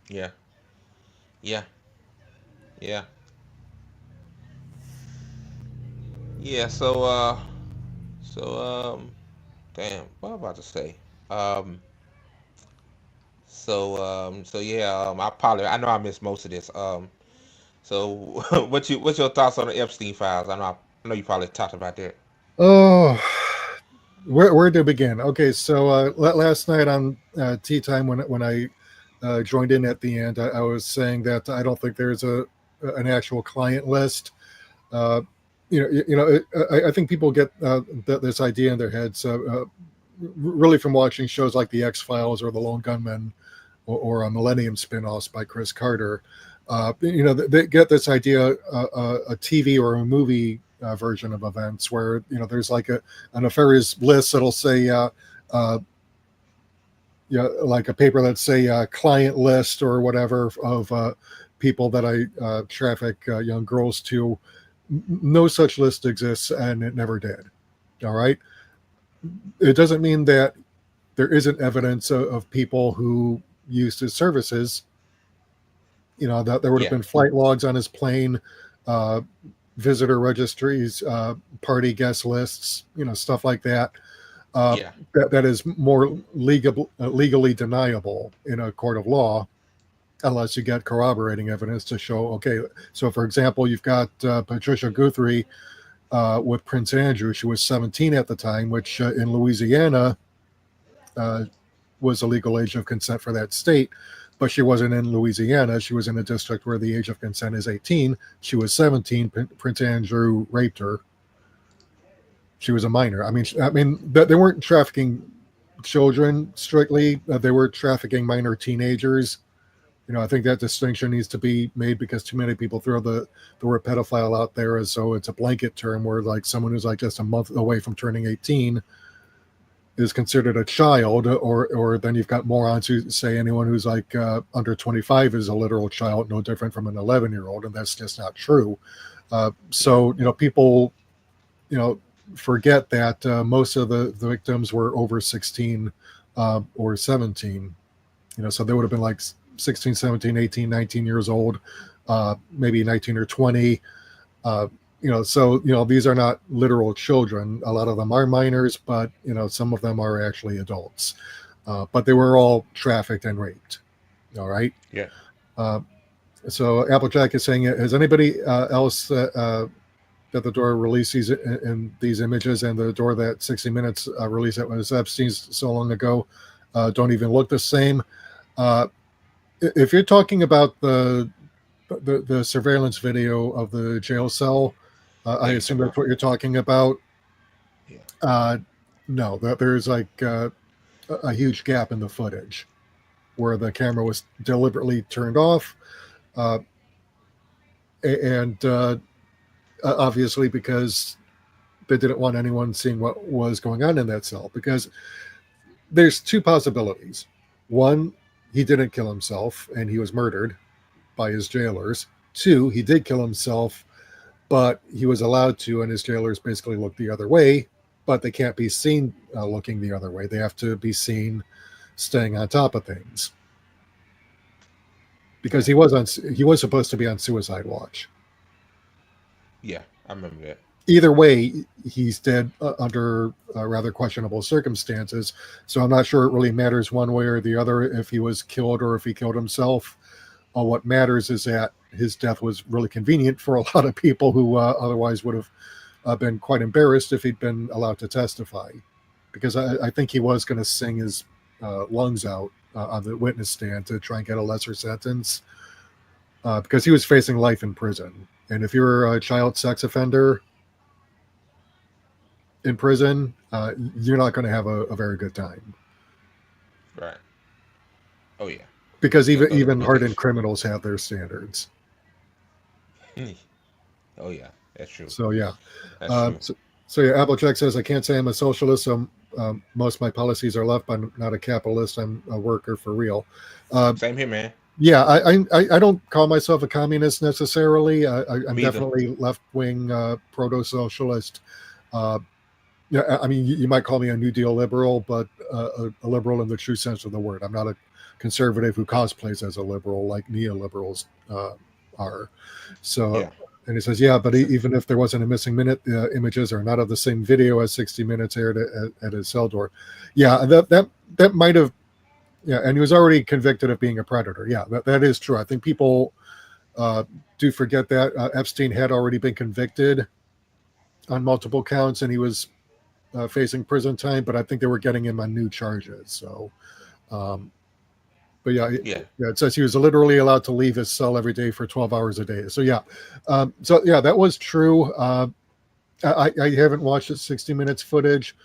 yeah, yeah, yeah, yeah. Damn, what am I about to say? Um, so yeah. I apologize. I know I missed most of this. So what's your thoughts on the Epstein files? I know you probably talked about that. Oh, where to begin? Okay, so last night on tea time when I joined in at the end, I was saying that I don't think there's an actual client list. Uh, I think people get this idea in their heads really from watching shows like The X Files or The Lone Gunmen or Millennium spin-offs by Chris Carter. They get this idea, a TV or a movie version of events where there's like a nefarious list that'll say like a paper that's say client list or whatever of people that I traffic young girls to. No such list exists, and it never did. All right. It doesn't mean that there isn't evidence of people who used his services. That there would have Yeah, been flight logs on his plane, uh, visitor registries, party guest lists, stuff like that. Uh, yeah, that is more legally deniable in a court of law, unless you get corroborating evidence to show. Okay, so for example, you've got Patricia Guthrie with Prince Andrew. She was 17 at the time, which in Louisiana uh, was a legal age of consent for that state. But she wasn't in Louisiana. She was in a district where the age of consent is 18. She was 17. Prince Andrew raped her. She was a minor. They weren't trafficking children strictly. They were trafficking minor teenagers. I think that distinction needs to be made because too many people throw the word pedophile out there as so it's a blanket term where like someone who's like just a month away from turning 18 is considered a child, or then you've got morons who say anyone who's like under 25 is a literal child, no different from an 11-year-old, and that's just not true. So people forget that most of the victims were over 16 or 17. So they would have been like 16, 17, 18, 19 years old, maybe 19 or 20. So these are not literal children. A lot of them are minors, but some of them are actually adults. But they were all trafficked and raped. All right. yeah. So Applejack is saying, has anybody else that the door released in these images and the door that 60 Minutes released that was Epstein's so long ago don't even look the same. If you're talking about the surveillance video of the jail cell, I assume that's what you're talking about. Yeah. No, there's like a huge gap in the footage where the camera was deliberately turned off, and obviously because they didn't want anyone seeing what was going on in that cell. Because there's two possibilities: one, he didn't kill himself and he was murdered by his jailers. Two, he did kill himself, but he was allowed to, and his jailers basically looked the other way, but they can't be seen looking the other way. They have to be seen staying on top of things, because he was supposed to be on suicide watch. Yeah, I remember that. Either way, he's dead under rather questionable circumstances. So I'm not sure it really matters one way or the other if he was killed or if he killed himself. What matters is that his death was really convenient for a lot of people who otherwise would have been quite embarrassed if he'd been allowed to testify. Because I think he was going to sing his lungs out on the witness stand to try and get a lesser sentence, because he was facing life in prison. And if you're a child sex offender in prison, you're not going to have a very good time. Right. Oh yeah. Because even hardened criminals have their standards. Oh yeah, that's true. So yeah. That's true. So yeah, Applejack says, I can't say I'm a socialist, so most of my policies are left, but I'm not a capitalist. I'm a worker for real. Same here, man. Yeah, I don't call myself a communist necessarily. I'm Me either. definitely left-wing proto-socialist. Yeah, I mean, you might call me a New Deal liberal, but a liberal in the true sense of the word. I'm not a conservative who cosplays as a liberal like neoliberals are. So, Yeah. and he says, yeah, but even if there wasn't a missing minute, the images are not of the same video as 60 Minutes aired at his cell door. Yeah, that might have. Yeah, and he was already convicted of being a predator. Yeah, that is true. I think people do forget that Epstein had already been convicted on multiple counts, and he was facing prison time. But I think they were getting him on new charges. So, but yeah, it says he was literally allowed to leave his cell every day for 12 hours a day. So yeah, that was true. I haven't watched the 60 Minutes footage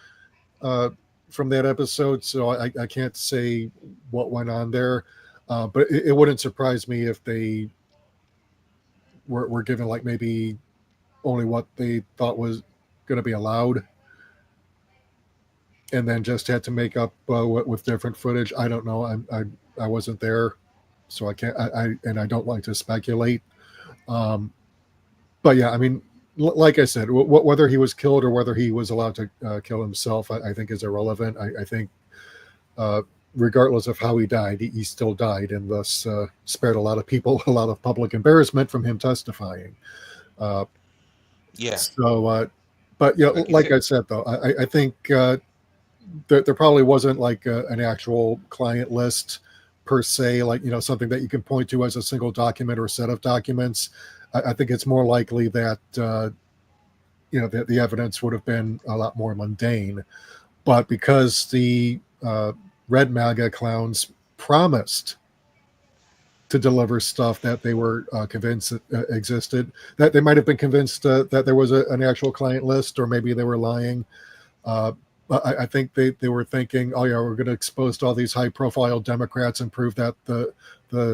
from that episode, so I can't say what went on there, but it wouldn't surprise me if they were given like maybe only what they thought was going to be allowed, and then just had to make up with different footage. I don't know. I wasn't there, so I can't. I don't like to speculate. But yeah, I mean, like I said, whether he was killed or whether he was allowed to kill himself, I think is irrelevant. I think regardless of how he died, he still died, and thus spared a lot of people a lot of public embarrassment from him testifying. Yeah. So, but yeah, like I said, though, I think there probably wasn't like an actual client list per se, like, you know, something that you can point to as a single document or set of documents. I think it's more likely that you know, the evidence would have been a lot more mundane, but because the Red MAGA clowns promised to deliver stuff that they were convinced existed, that they might have been convinced that there was an actual client list, or maybe they were lying. I think they were thinking, oh yeah, we're going to expose all these high-profile Democrats and prove that the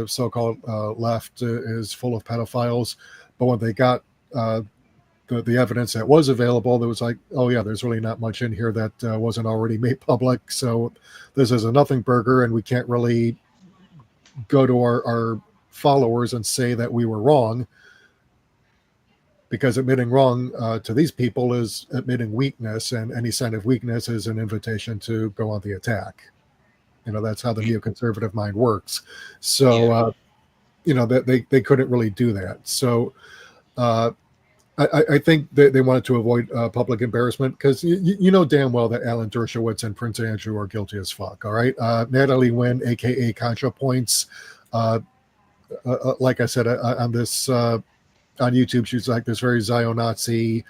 so-called left is full of pedophiles. But when they got the evidence that was available, there was like, oh yeah, there's really not much in here that wasn't already made public. So this is a nothing burger, and we can't really go to our followers and say that we were wrong, because admitting wrong to these people is admitting weakness, and any sign of weakness is an invitation to go on the attack. You know, that's how the neoconservative mind works. So, you know, that they couldn't really do that. So I think they wanted to avoid public embarrassment, because you know damn well that Alan Dershowitz and Prince Andrew are guilty as fuck. All right. Natalie Wynn, aka ContraPoints, like I said, on this on YouTube, she's like this very Zio-Nazi,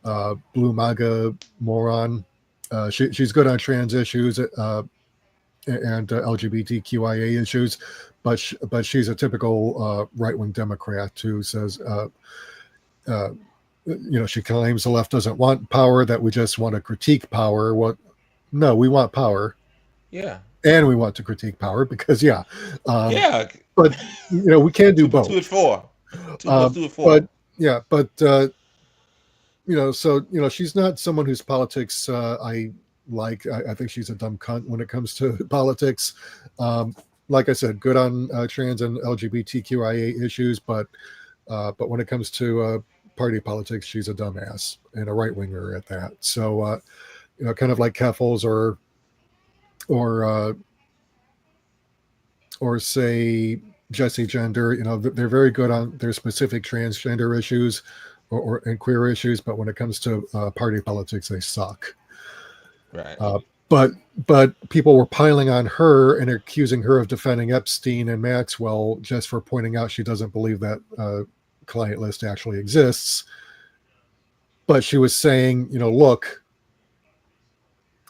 blue MAGA moron. She's good on trans issues and LGBTQIA issues, but she's a typical right-wing Democrat who says, she claims the left doesn't want power, that we just want to critique power. No, we want power. Yeah. And we want to critique power because, yeah. But, we can't do both. 2 is 4. 2 plus 2 is 4. But, she's not someone whose politics I like. I think she's a dumb cunt when it comes to politics. Like I said, good on trans and LGBTQIA issues, but when it comes to party politics, she's a dumbass and a right winger at that. So, kind of like Keffels or say Jesse Gender, they're very good on their specific transgender issues and queer issues, but when it comes to party politics, they suck. Right. But people were piling on her and accusing her of defending Epstein and Maxwell just for pointing out she doesn't believe that client list actually exists. But she was saying, look,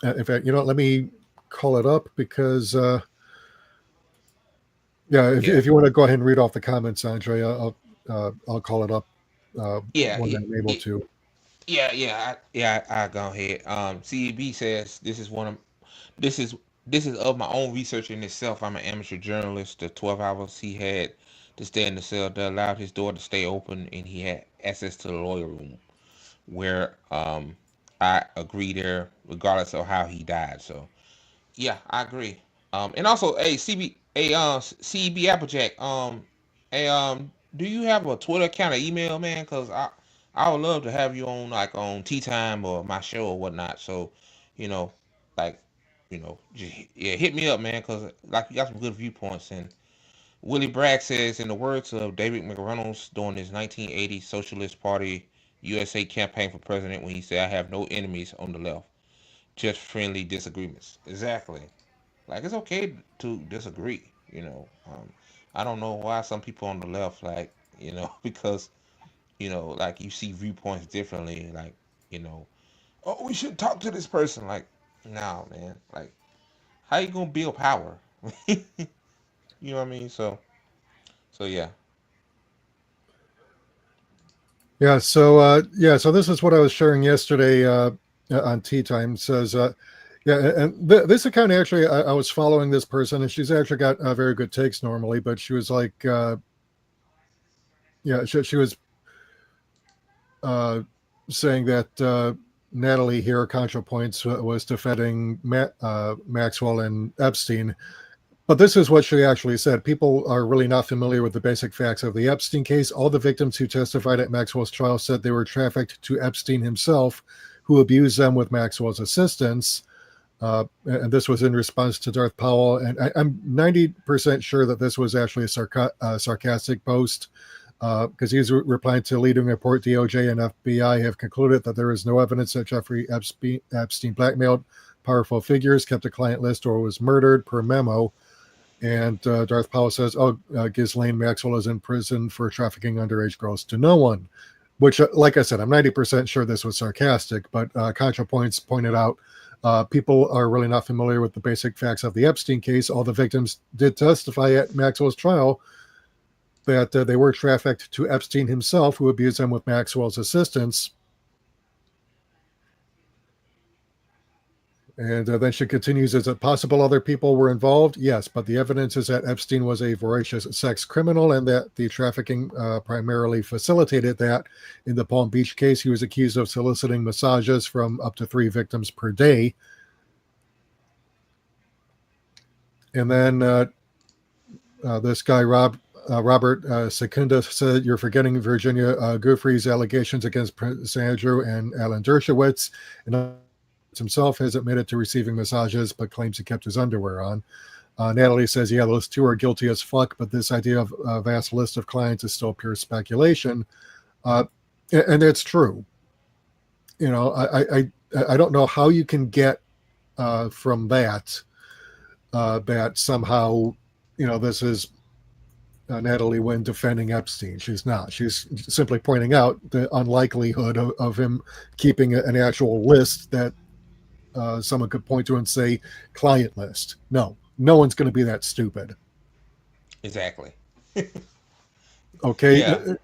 in fact, let me call it up because, if you want to go ahead and read off the comments, Andre, I'll call it up when I'm able to. I go ahead. CEB says this is of my own research in itself. I'm an amateur journalist. The 12 hours he had to stay in the cell that allowed his door to stay open, and he had access to the lawyer room, where I agree there, regardless of how he died. So, yeah, I agree. And also, CEB Applejack, do you have a Twitter account or email, man? Because I would love to have you on Tea Time or my show or whatnot. So, just, hit me up, man, because you got some good viewpoints. And Willie Bragg says, in the words of David McReynolds during his 1980 Socialist Party USA campaign for president, when he said, "I have no enemies on the left, just friendly disagreements." Exactly. It's okay to disagree. I don't know why some people on the left, because you see viewpoints differently. Oh, we should talk to this person. No, man. How you gonna build power? You know what I mean? So yeah. Yeah. So this is what I was sharing yesterday on Tea Time. It says, and this account actually, I was following this person, and she's actually got very good takes normally, but she was like, she was saying that Natalie here, ContraPoints, was defending Maxwell and Epstein. But this is what she actually said. People are really not familiar with the basic facts of the Epstein case. All the victims who testified at Maxwell's trial said they were trafficked to Epstein himself, who abused them with Maxwell's assistance. And this was in response to Darth Powell. And I'm 90% sure that this was actually a sarcastic post, because he's replying to a leading report. DOJ and FBI have concluded that there is no evidence that Jeffrey Epstein blackmailed powerful figures, kept a client list, or was murdered per memo. And Darth Powell says, Ghislaine Maxwell is in prison for trafficking underage girls to no one, which, like I said, I'm 90% sure this was sarcastic, but ContraPoints pointed out people are really not familiar with the basic facts of the Epstein case. All the victims did testify at Maxwell's trial that they were trafficked to Epstein himself, who abused them with Maxwell's assistance. And then she continues, is it possible other people were involved? Yes, but the evidence is that Epstein was a voracious sex criminal and that the trafficking primarily facilitated that. In the Palm Beach case, he was accused of soliciting massages from up to 3 victims per day. And then this guy, Robert Secunda, said, you're forgetting Virginia Giuffre's allegations against Prince Andrew and Alan Dershowitz. And himself has admitted to receiving massages, but claims he kept his underwear on. Natalie says, yeah, those two are guilty as fuck, but this idea of a vast list of clients is still pure speculation. And it's true. I don't know how you can get from that, that somehow, this is Natalie Wynn defending Epstein. She's not. She's simply pointing out the unlikelihood of him keeping an actual list that someone could point to and say client list. No one's going to be that stupid. Exactly. Okay. Yeah.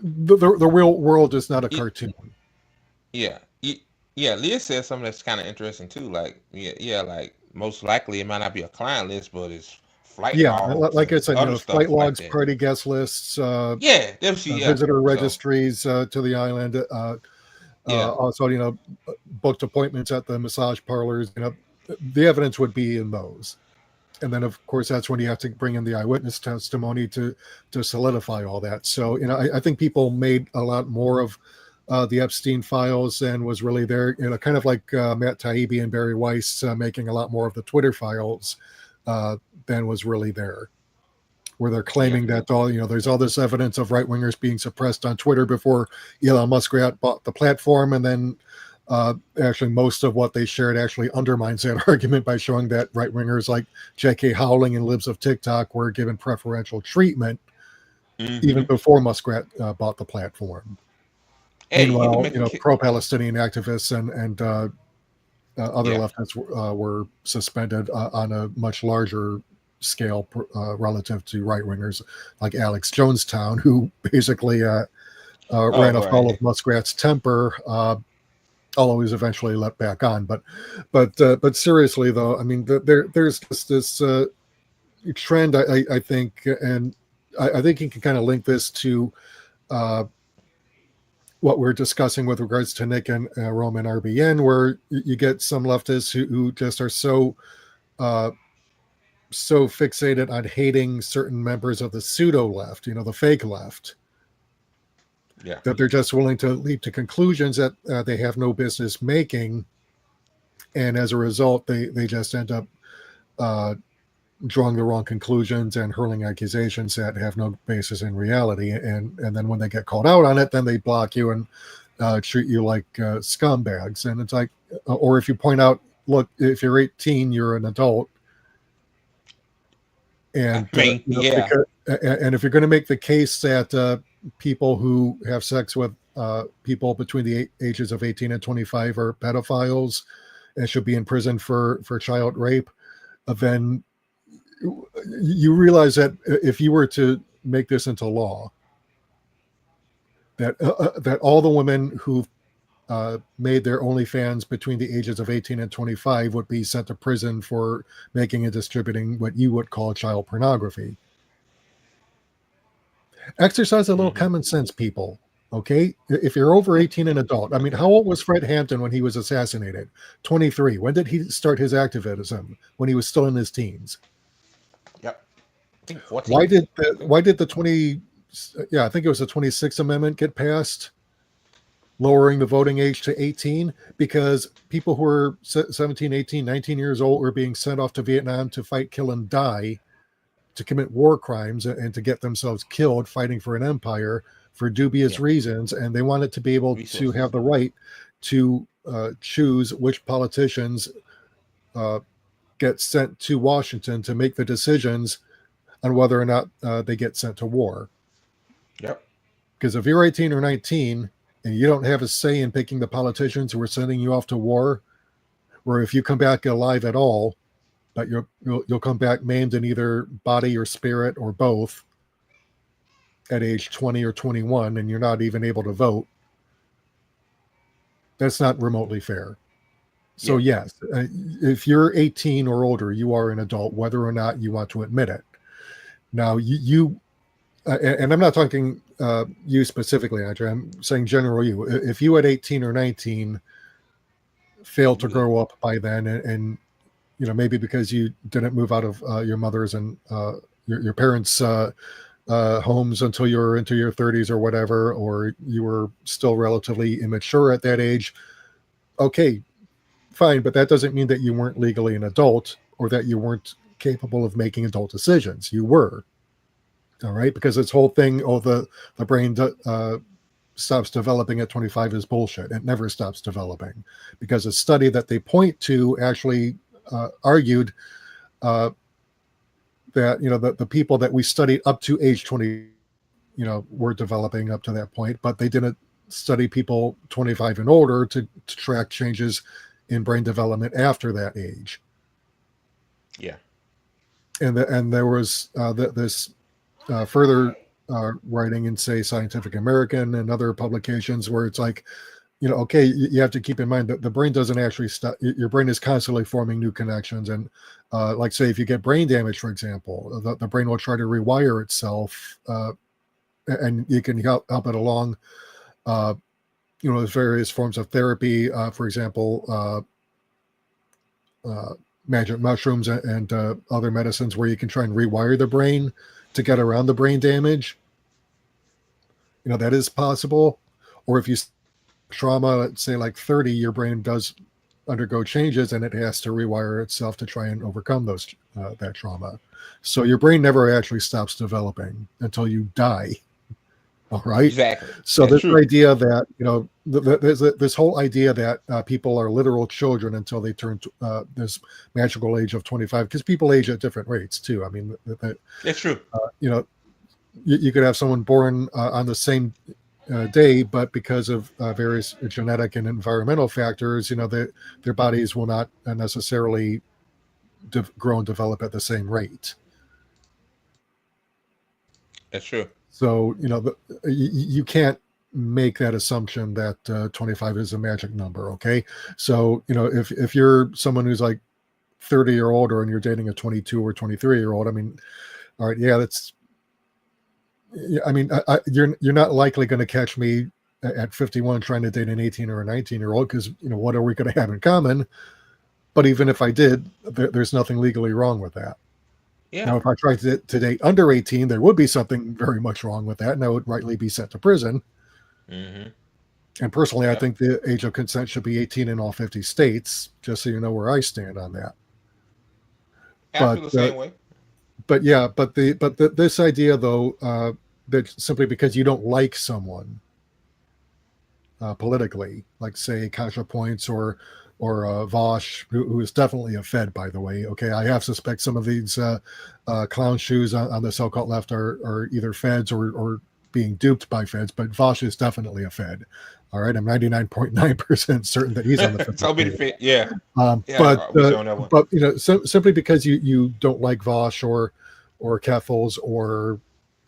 The real world is not a cartoon. Yeah. Leah said something that's kind of interesting too. Like, like most likely it might not be a client list, but it's flight logs. Like I said, other stuff flight logs, like that. party guest lists, visitor registries to the island. Also, booked appointments at the massage parlors. The evidence would be in those. And then, of course, that's when you have to bring in the eyewitness testimony to solidify all that. So, I think people made a lot more of the Epstein files and was really there, kind of like Matt Taibbi and Barry Weiss making a lot more of the Twitter files than was really there, where they're claiming that there's all this evidence of right-wingers being suppressed on Twitter before Elon Musk bought the platform, and then actually most of what they shared actually undermines that argument by showing that right-wingers like J.K. Howling and Libs of TikTok were given preferential treatment even before Muskrat bought the platform. Hey, meanwhile, pro-Palestinian activists and other leftists were suspended on a much larger scale relative to right-wingers like Alex Jonestown, who basically ran afoul of Muskrat's temper, although he's eventually let back on. But seriously, though, I mean, there's just this trend, I think, and I think you can kind of link this to what we're discussing with regards to Nick and Roman RBN, where you get some leftists who just are so fixated on hating certain members of the pseudo left, the fake left, that they're just willing to leap to conclusions that they have no business making, and as a result, they just end up drawing the wrong conclusions and hurling accusations that have no basis in reality. And then when they get called out on it, then they block you and treat you like scumbags. And it's like, or if you point out, look, if you're 18, you're an adult. And and if you're going to make the case that people who have sex with people between the ages of 18 and 25 are pedophiles and should be in prison for child rape, then you realize that if you were to make this into law, that all the women who made their OnlyFans between the ages of 18 and 25 would be sent to prison for making and distributing what you would call child pornography. Exercise a little common sense, people. Okay, if you're over 18 and adult, I mean, how old was Fred Hampton when he was assassinated? 23. When did he start his activism? When he was still in his teens. I think 14. Why did the 20? Yeah, I think it was the 26th Amendment get passed, lowering the voting age to 18, because people who were 17, 18, 19 years old were being sent off to Vietnam to fight, kill, and die, to commit war crimes and to get themselves killed fighting for an empire for dubious reasons, and they wanted to be able to have the right to choose which politicians get sent to Washington to make the decisions on whether or not they get sent to war. Because if you're 18 or 19 and you don't have a say in picking the politicians who are sending you off to war, or if you come back alive at all, but you'll come back maimed in either body or spirit or both at age 20 or 21, and you're not even able to vote, that's not remotely fair. So yes, if you're 18 or older, you are an adult, whether or not you want to admit it. Now, you and I'm not talking you specifically, Andre, I'm saying general you. If you at 18 or 19 failed to grow up by then, and maybe because you didn't move out of your mother's and your parents' homes until you were into your 30s or whatever, or you were still relatively immature at that age, okay, fine, but that doesn't mean that you weren't legally an adult or that you weren't capable of making adult decisions. You were. All right, because this whole thing, the brain stops developing at 25 is bullshit. It never stops developing, because a study that they point to actually argued that the people that we studied up to age 20, were developing up to that point, but they didn't study people 25 and older to track changes in brain development after that age. Yeah. And there was this further writing in, say, Scientific American and other publications where it's like, okay, you have to keep in mind that the brain doesn't actually stop. Your brain is constantly forming new connections. And like, say, if you get brain damage, for example, the brain will try to rewire itself, and you can help it along. There's various forms of therapy, for example, magic mushrooms and other medicines where you can try and rewire the brain to get around the brain damage. That is possible. Or if you trauma, let's say like 30, your brain does undergo changes and it has to rewire itself to try and overcome that trauma. So your brain never actually stops developing until you die. All right. Exactly. So That's this true. idea that, there's this whole idea that people are literal children until they turn this magical age of 25, because people age at different rates too. I mean, It's true. You could have someone born on the same day, but because of various genetic and environmental factors, their bodies will not necessarily grow and develop at the same rate. That's true. So, you can't make that assumption that 25 is a magic number. Okay. So, if you're someone who's like 30 or older and you're dating a 22 or 23-year-old, I mean, all right. Yeah, you're not likely going to catch me at 51 trying to date an 18 or a 19-year-old, because, what are we going to have in common? But even if I did, there's nothing legally wrong with that. Yeah. Now, if I tried to date under 18, there would be something very much wrong with that, and I would rightly be sent to prison. Mm-hmm. And personally, Yeah. I think the age of consent should be 18 in all 50 states, just so you know where I stand on that. I feel the same way. But yeah, this idea though, that simply because you don't like someone politically, like say ContraPoints or Vosh, who is definitely a Fed, by the way. Okay, I have suspect some of these clown shoes on the so-called left are either Feds or being duped by Feds, but Vosh is definitely a Fed. All right, I'm 99.9% certain that he's on the Fed. So be the fit. Yeah. But simply because you don't like Vosh or Keffels or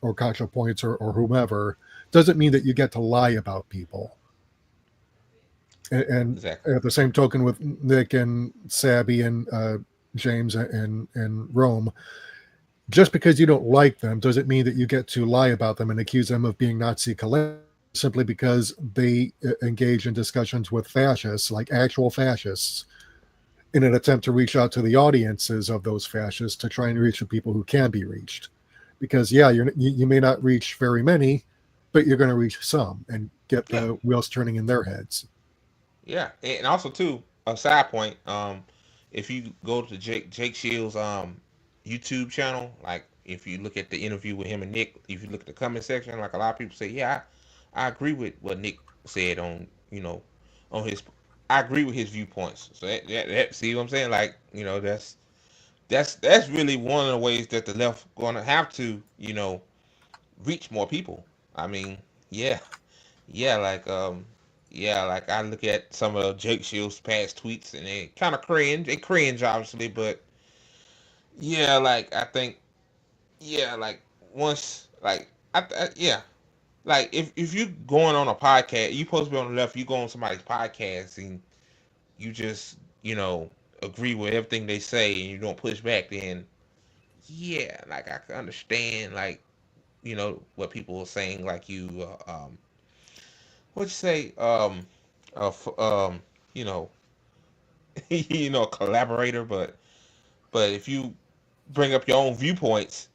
ContraPoints or whomever, doesn't mean that you get to lie about people. And Exactly. at the same token with Nick and Sabby and James and Rome, just because you don't like them doesn't mean that you get to lie about them and accuse them of being Nazi collaborators simply because they engage in discussions with fascists, like actual fascists, in an attempt to reach out to the audiences of those fascists to try and reach the people who can be reached. Because you may not reach very many, but you're going to reach some and get the wheels turning in their heads. Yeah, and also too, a side point. If you go to Jake Shields' YouTube channel, like if you look at the interview with him and Nick, if you look at the comment section, like a lot of people say, yeah, I agree with what Nick said on his. I agree with his viewpoints. So that see what I'm saying? Like that's really one of the ways that the left going to have to reach more people. I mean, yeah, like like I look at some of Jake Shields' past tweets and they kind of cringe. They cringe obviously, but yeah, like I think like once like if you going on a podcast, you supposed to be on the left. You go on somebody's podcast and you just agree with everything they say and you don't push back. Then like I can understand like what people are saying, like you what'd you say you know a collaborator, but if you bring up your own viewpoints,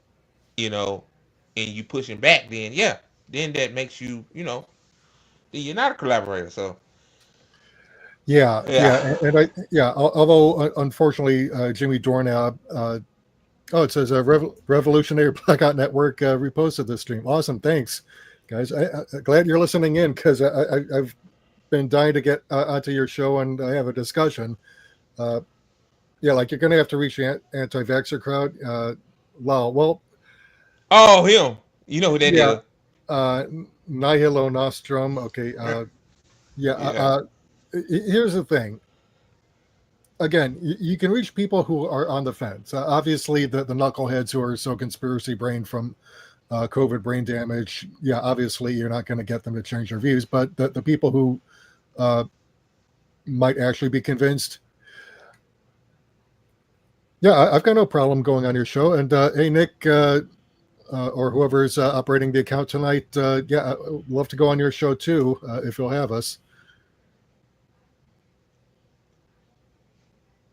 and you pushing back, then that makes then you're not a collaborator. So Yeah. yeah. Although unfortunately, Jimmy Dornab, it says Revolutionary Blackout Network reposted this stream. Awesome, thanks, guys. Glad you're listening in, because I've been dying to get onto your show and have a discussion. Like you're going to have to reach the anti-vaxxer crowd. Lol. Well, Oh, him. You know who that yeah. is? Nihilo Nostrum. Okay. Yeah. Yeah. Here's the thing. Again, you can reach people who are on the fence. Obviously, the knuckleheads who are so conspiracy brain from COVID brain damage. Yeah, obviously, you're not going to get them to change their views. But the people who might actually be convinced. Yeah, I've got no problem going on your show. And hey, Nick, or whoever's operating the account tonight, yeah, I'd love to go on your show too, if you'll have us.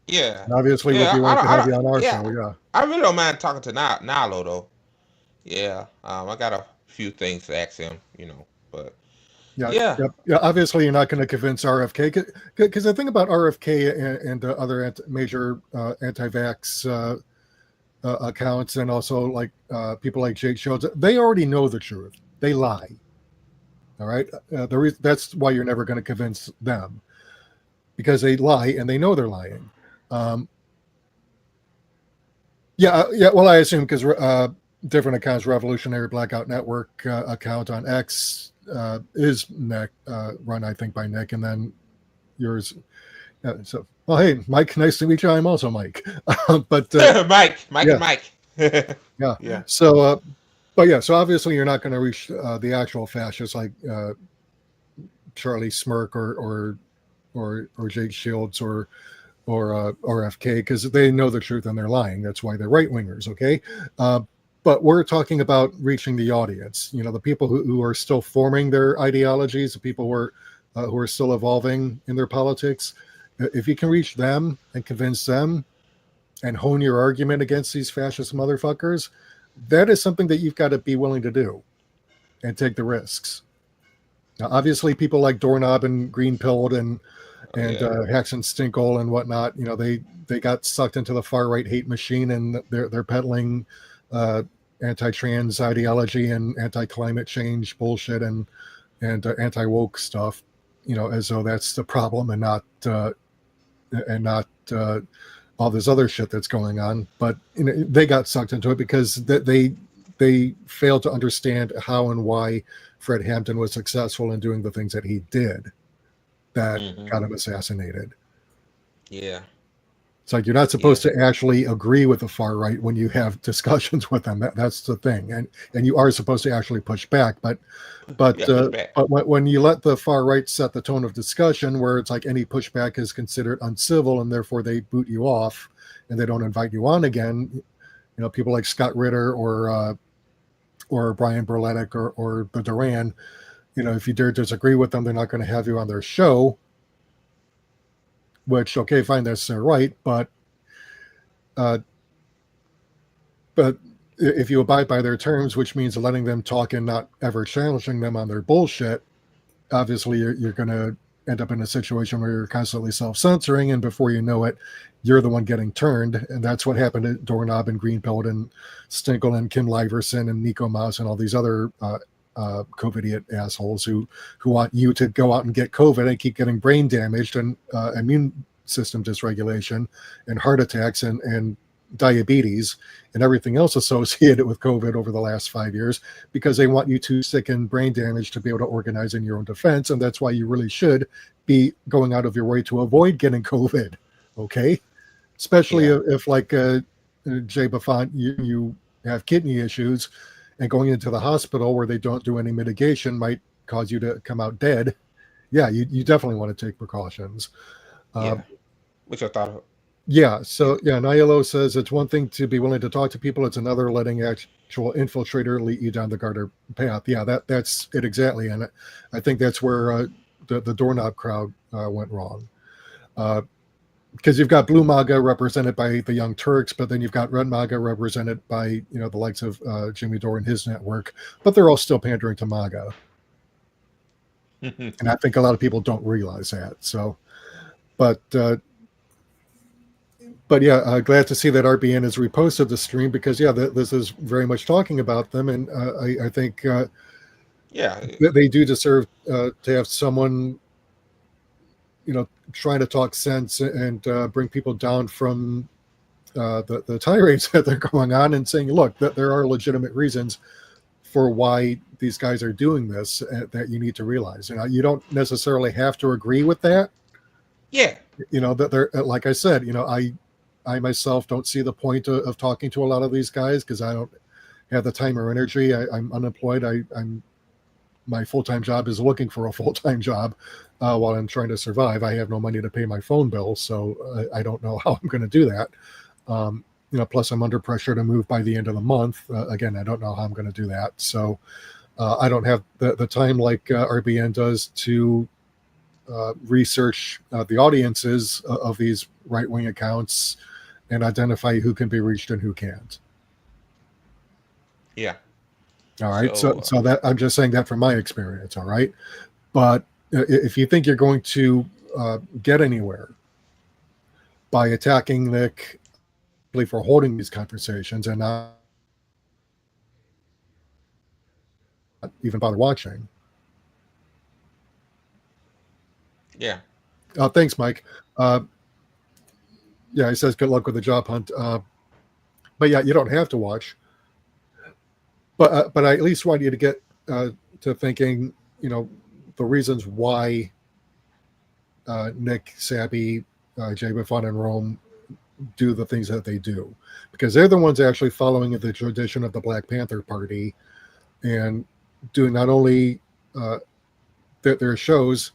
Yeah. And obviously, we'd Yeah. be I willing don't. to I have don't. you on our Yeah. show. Yeah. I really don't mind talking to Nalo though. Yeah. I got a few things to ask him. But Yeah, yeah. yeah. Obviously, you're not going to convince RFK because the thing about RFK and other major anti-vax accounts, and also like people like Jake Shields, they already know the truth. They lie. All right, that's why you're never going to convince them, because they lie and they know they're lying. Yeah. Well, I assume because different accounts, Revolutionary Blackout Network account on X is run, I think, by Nick, and then yours. So, well, hey, Mike, nice to meet you. I'm also Mike. But Mike yeah. and Mike. Yeah. Yeah. So, but yeah, so obviously you're not going to reach the actual fascists like Charlie Smirk or Jake Shields or RFK, because they know the truth and they're lying. That's why they're right wingers. Okay. But we're talking about reaching the audience, the people who are still forming their ideologies, the people who are still evolving in their politics. If you can reach them and convince them and hone your argument against these fascist motherfuckers, that is something that you've got to be willing to do and take the risks. Now, obviously, people like Doorknob and Green-Pilled and Hex and Stinkle and whatnot, they got sucked into the far right hate machine, and they're peddling anti-trans ideology and anti-climate change bullshit and anti-woke stuff, as though that's the problem and not all this other shit that's going on. But they got sucked into it because they failed to understand how and why Fred Hampton was successful in doing the things that he did that got him assassinated. Yeah. It's like you're not supposed to actually agree with the far right when you have discussions with them. That's the thing, and you are supposed to actually push back. But when you let the far right set the tone of discussion, where it's like any pushback is considered uncivil and therefore they boot you off and they don't invite you on again, people like Scott Ritter or Brian Berletic or the Duran, if you dare disagree with them, they're not going to have you on their show. Which, okay, fine, that's their right, but if you abide by their terms, which means letting them talk and not ever challenging them on their bullshit, obviously you're going to end up in a situation where you're constantly self-censoring, and before you know it, you're the one getting turned. And that's what happened to Doorknob and Green-Pilled and Stinkle and Kim Liverson and Nico Mouse and all these other COVIDiot assholes who want you to go out and get COVID and keep getting brain damaged and immune system dysregulation and heart attacks and diabetes and everything else associated with COVID over the last 5 years, because they want you too sick and brain damaged to be able to organize in your own defense. And that's why you really should be going out of your way to avoid getting COVID. Okay. Especially if like Jay Buffon, you have kidney issues, and going into the hospital where they don't do any mitigation might cause you to come out dead. Yeah, you definitely want to take precautions. Which I thought of. Yeah, so Nihilo says it's one thing to be willing to talk to people, it's another letting actual infiltrator lead you down the garter path. Yeah, that's it exactly. And I think that's where the Doorknob crowd went wrong. Because you've got Blue MAGA represented by the Young Turks, but then you've got Red MAGA represented by the likes of Jimmy Dore and his network, but they're all still pandering to MAGA. And I think a lot of people don't realize that. So, but yeah, glad to see that RBN has reposted the stream, because this is very much talking about them, and I think they do deserve to have someone trying to talk sense and bring people down from the tirades that they're going on and saying, look, that there are legitimate reasons for why these guys are doing this that you need to realize. You don't necessarily have to agree with that. Yeah. That they're, like I said, I myself don't see the point of talking to a lot of these guys because I don't have the time or energy. I'm unemployed. My full-time job is looking for a full-time job while I'm trying to survive. I have no money to pay my phone bill, so I don't know how I'm going to do that. Plus I'm under pressure to move by the end of the month. Again, I don't know how I'm going to do that. So I don't have the time like RBN does to research the audiences of these right-wing accounts and identify who can be reached and who can't. Yeah. All right. So that I'm just saying that from my experience. All right. But if you think you're going to get anywhere by attacking Nick for holding these conversations and not even bother watching. Yeah. Thanks, Mike. Yeah, he says good luck with the job hunt. But yeah, you don't have to watch. But I at least want you to get to thinking, the reasons why Nick, Sabby, Jay Buffon, and Rome do the things that they do, because they're the ones actually following the tradition of the Black Panther Party and doing not only their shows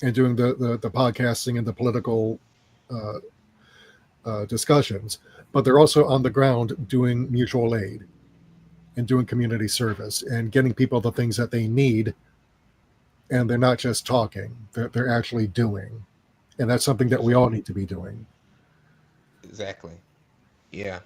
and doing the podcasting and the political discussions, but they're also on the ground doing mutual aid and doing community service and getting people the things that they need. And they're not just talking, they're actually doing. And that's something that we all need to be doing. Exactly. Yeah.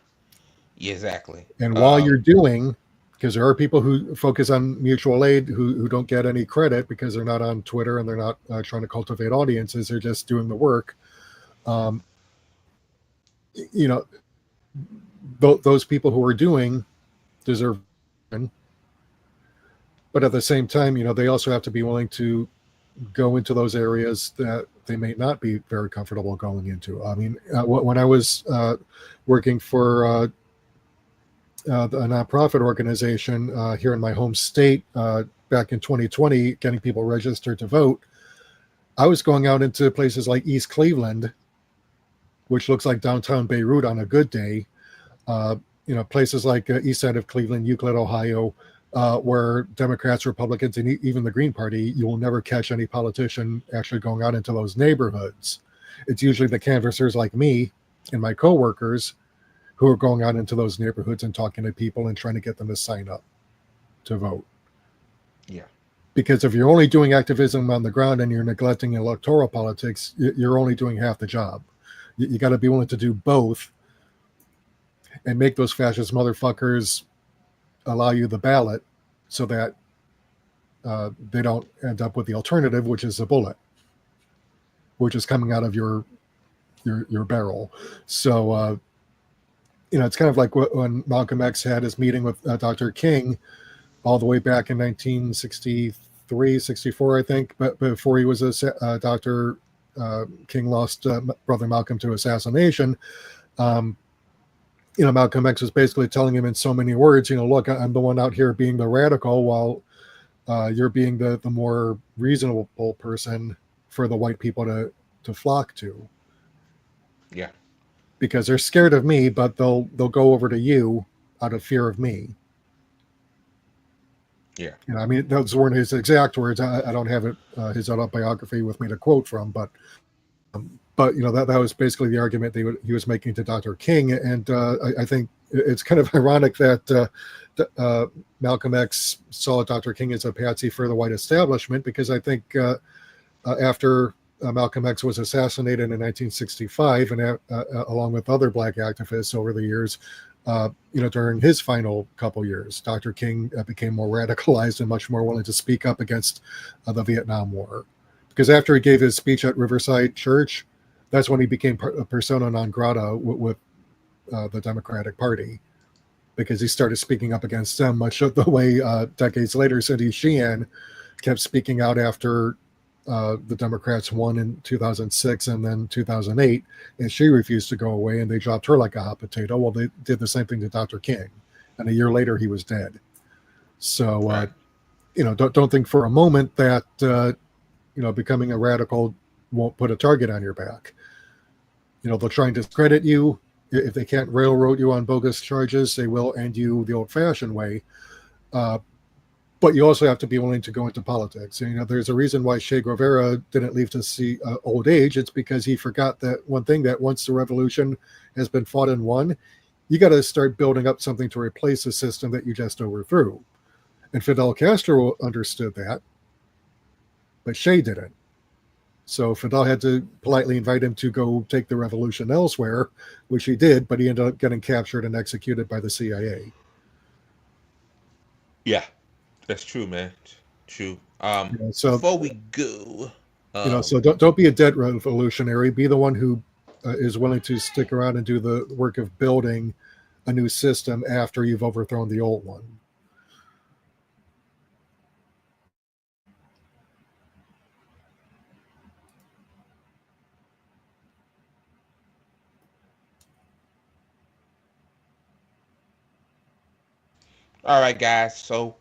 Exactly. And while you're doing, because there are people who focus on mutual aid who don't get any credit because they're not on Twitter and they're not trying to cultivate audiences, they're just doing the work. Those people who are doing deserve, but at the same time, they also have to be willing to go into those areas that they may not be very comfortable going into. I mean, when I was working for a nonprofit organization here in my home state back in 2020, getting people registered to vote, I was going out into places like East Cleveland, which looks like downtown Beirut on a good day. Places like east side of Cleveland, Euclid, Ohio, where Democrats, Republicans, and even the Green Party, you will never catch any politician actually going out into those neighborhoods. It's usually the canvassers like me and my coworkers who are going out into those neighborhoods and talking to people and trying to get them to sign up to vote. Yeah. Because if you're only doing activism on the ground and you're neglecting electoral politics, you're only doing half the job. You got to be willing to do both and make those fascist motherfuckers allow you the ballot so that they don't end up with the alternative, which is a bullet, which is coming out of your barrel. So, it's kind of like when Malcolm X had his meeting with Dr. King all the way back in 1963, 64, I think, but before he was Dr. King lost Brother Malcolm to assassination. Malcolm X was basically telling him in so many words, look, I'm the one out here being the radical while you're being the more reasonable person for the white people to flock to. Yeah. Because they're scared of me, but they'll go over to you out of fear of me. Yeah. I mean, those weren't his exact words. I don't have his autobiography with me to quote from, but that was basically the argument he was making to Dr. King. And I think it's kind of ironic that Malcolm X saw Dr. King as a patsy for the white establishment, because I think after Malcolm X was assassinated in 1965, and along with other black activists over the years, during his final couple years, Dr. King became more radicalized and much more willing to speak up against the Vietnam War. Because after he gave his speech at Riverside Church, that's when he became a persona non grata with the Democratic Party, because he started speaking up against them, much of the way decades later Cindy Sheehan kept speaking out after the Democrats won in 2006 and then 2008, and she refused to go away, and they dropped her like a hot potato. Well, they did the same thing to Dr. King, and a year later he was dead. So, Right. don't think for a moment that becoming a radical won't put a target on your back. They'll try and discredit you. If they can't railroad you on bogus charges, they will end you the old-fashioned way. But you also have to be willing to go into politics. There's a reason why Che Guevara didn't leave to see old age. It's because he forgot that one thing, that once the revolution has been fought and won, you got to start building up something to replace the system that you just overthrew. And Fidel Castro understood that, but Che didn't. So Fidel had to politely invite him to go take the revolution elsewhere, which he did, but he ended up getting captured and executed by the CIA. Yeah, that's true, man. True. So Before we go, so don't be a dead revolutionary. Be the one who is willing to stick around and do the work of building a new system after you've overthrown the old one. all right, guys. So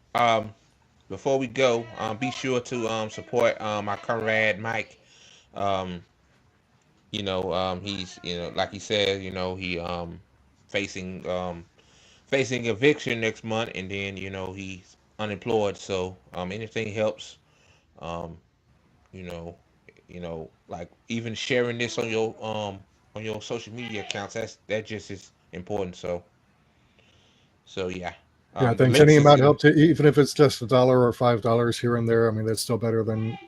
before we go, be sure to support my comrade Mike. Um, he's like he said, he facing facing eviction next month, and then he's unemployed. So anything helps. Um, you know, like even sharing this on your social media accounts. That just is important. So yeah. Yeah, The thanks. Any links is amount in. helps, even if it's just $1 or $5 here and there. I mean, that's still better than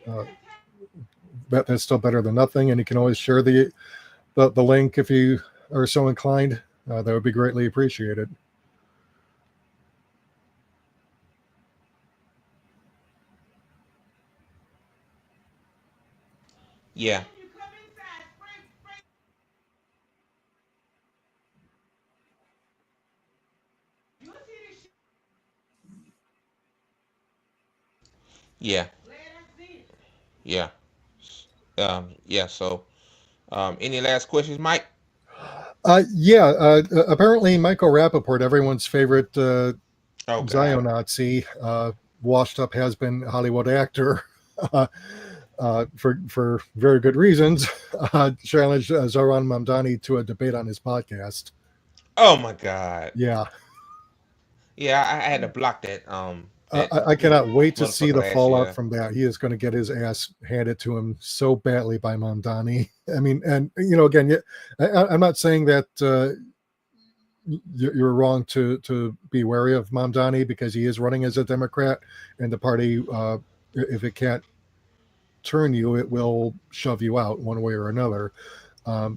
that's still better than nothing. And you can always share the link if you are so inclined. That would be greatly appreciated. Yeah. Yeah. Yeah. Yeah. So any last questions, Mike? Apparently Michael Rappaport, everyone's favorite Oh God. Zio-Nazi, washed up has-been Hollywood actor, for very good reasons, challenged Zoran Mamdani to a debate on his podcast. Oh my God. Yeah, Yeah, I had to block that I cannot wait to see motherfucker the last fallout year. from that. He is going to get his ass handed to him so badly by Mamdani. I mean, and again, I'm not saying that you're wrong to be wary of Mamdani, because he is running as a Democrat, and the party, if it can't turn you, it will shove you out one way or another.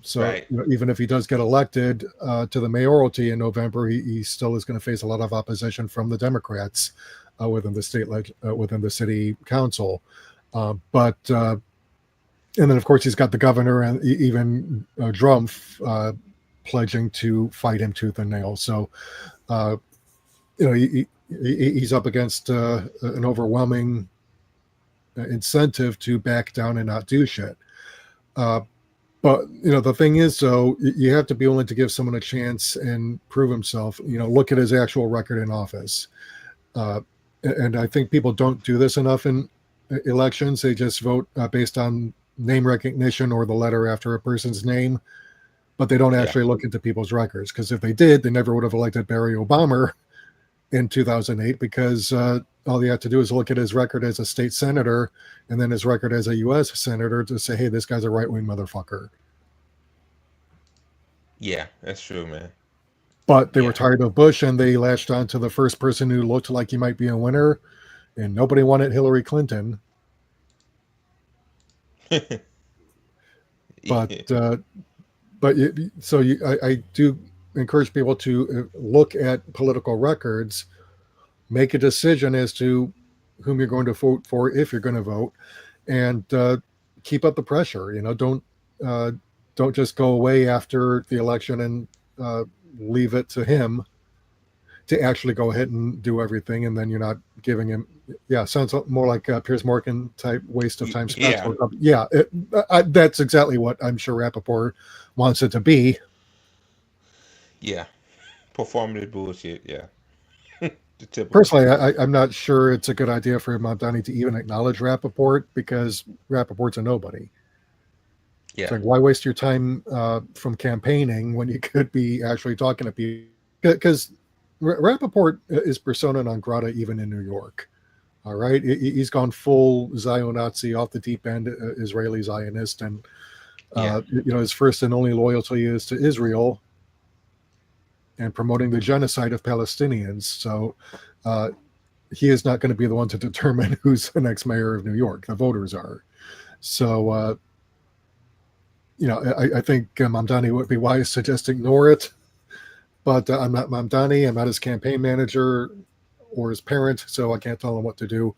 So Right. even if he does get elected to the mayoralty in November, he still is going to face a lot of opposition from the Democrats within the within the city council. But and then of course he's got the governor and even Drumpf pledging to fight him tooth and nail. So he's up against an overwhelming incentive to back down and not do shit. But the thing is, though, you have to be willing to give someone a chance and prove himself. Look at his actual record in office. And I think people don't do this enough in elections. They just vote based on name recognition or the letter after a person's name, but they don't actually look into people's records. Because if they did, they never would have elected Barry Obama in 2008, because all you have to do is look at his record as a state senator and then his record as a U.S. senator to say, hey, this guy's a right-wing motherfucker. Yeah, that's true, man. But they were tired of Bush, and they latched on to the first person who looked like he might be a winner, and nobody wanted Hillary Clinton. But I do encourage people to look at political records, make a decision as to whom you're going to vote for if you're going to vote, and keep up the pressure. Don't just go away after the election and leave it to him. to actually go ahead and do everything, and then you're not giving him. Yeah, sounds more like Piers Morgan type waste of time. Yeah. Yeah, that's exactly what I'm sure Rappaport wants it to be. Yeah. Performative bullshit. Yeah. The typical. Personally, I'm not sure it's a good idea for Mamdani to even acknowledge Rappaport, because Rappaport's a nobody. Yeah. It's like, why waste your time from campaigning when you could be actually talking to people? Because Rappaport is persona non grata even in New York. All right, he's gone full Zionazi, off the deep end, Israeli Zionist, and his first and only loyalty is to Israel and promoting the genocide of Palestinians. So he is not going to be the one to determine who's the next mayor of New York. The voters are. So, I think Mamdani would be wise to just ignore it. But I'm not Mamdani. I'm not his campaign manager or his parent, so I can't tell him what to do,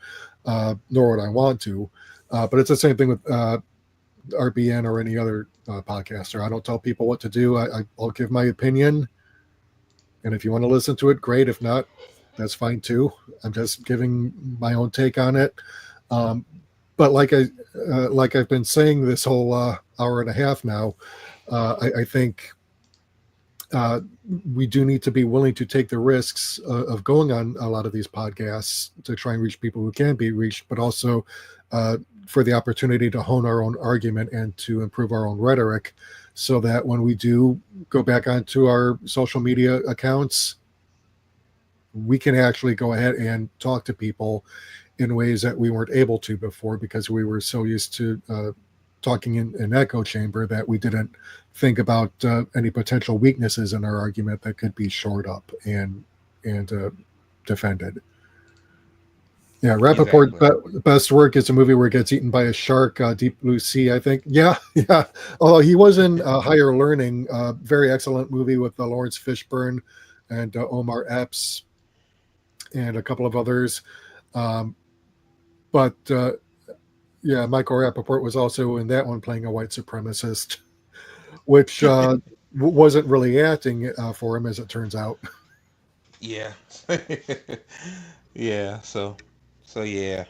nor would I want to. But it's the same thing with RBN or any other podcaster. I don't tell people what to do. I'll give my opinion. And if you want to listen to it, great. If not, that's fine too. I'm just giving my own take on it. But like I've been saying this whole hour and a half now, I think we do need to be willing to take the risks of going on a lot of these podcasts to try and reach people who can be reached, but also for the opportunity to hone our own argument and to improve our own rhetoric, so that when we do go back onto our social media accounts, we can actually go ahead and talk to people in ways that we weren't able to before, because we were so used to talking in an echo chamber that we didn't think about any potential weaknesses in our argument that could be shored up and defended. Yeah, Rappaport, Exactly. best work is a movie where he gets eaten by a shark, Deep Blue Sea, I think. Yeah. Although he was in Higher Learning, very excellent movie with Lawrence Fishburne and Omar Epps and a couple of others. But Michael Rappaport was also in that one playing a white supremacist, which wasn't really acting for him, as it turns out. Yeah. Yeah. So yeah.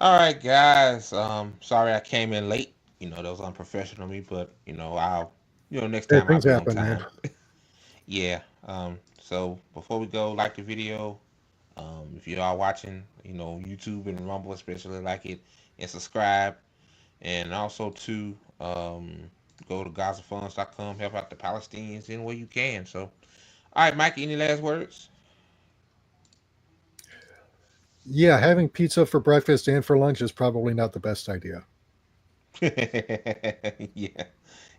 All right, guys. Sorry I came in late. That was unprofessional of me, but I'll next Hey, time I'll things be on happen, man. time. Yeah. So before we go, like the video. If you are watching, YouTube and Rumble especially, like it and subscribe. And also to go to GazaFunds.com, help out the Palestinians any way you can. So, all right, Mike, any last words? Yeah, having pizza for breakfast and for lunch is probably not the best idea. Yeah,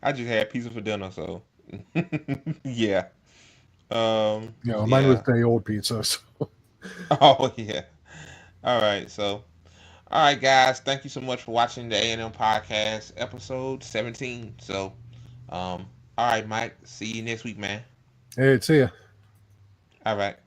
I just had pizza for dinner, so yeah. Mine was Yeah. day old pizza. So. Oh yeah. All right, so all right, guys, thank you so much for watching the A&M podcast episode 17. So, all right, Mike, see you next week, man. Hey, see ya. All right.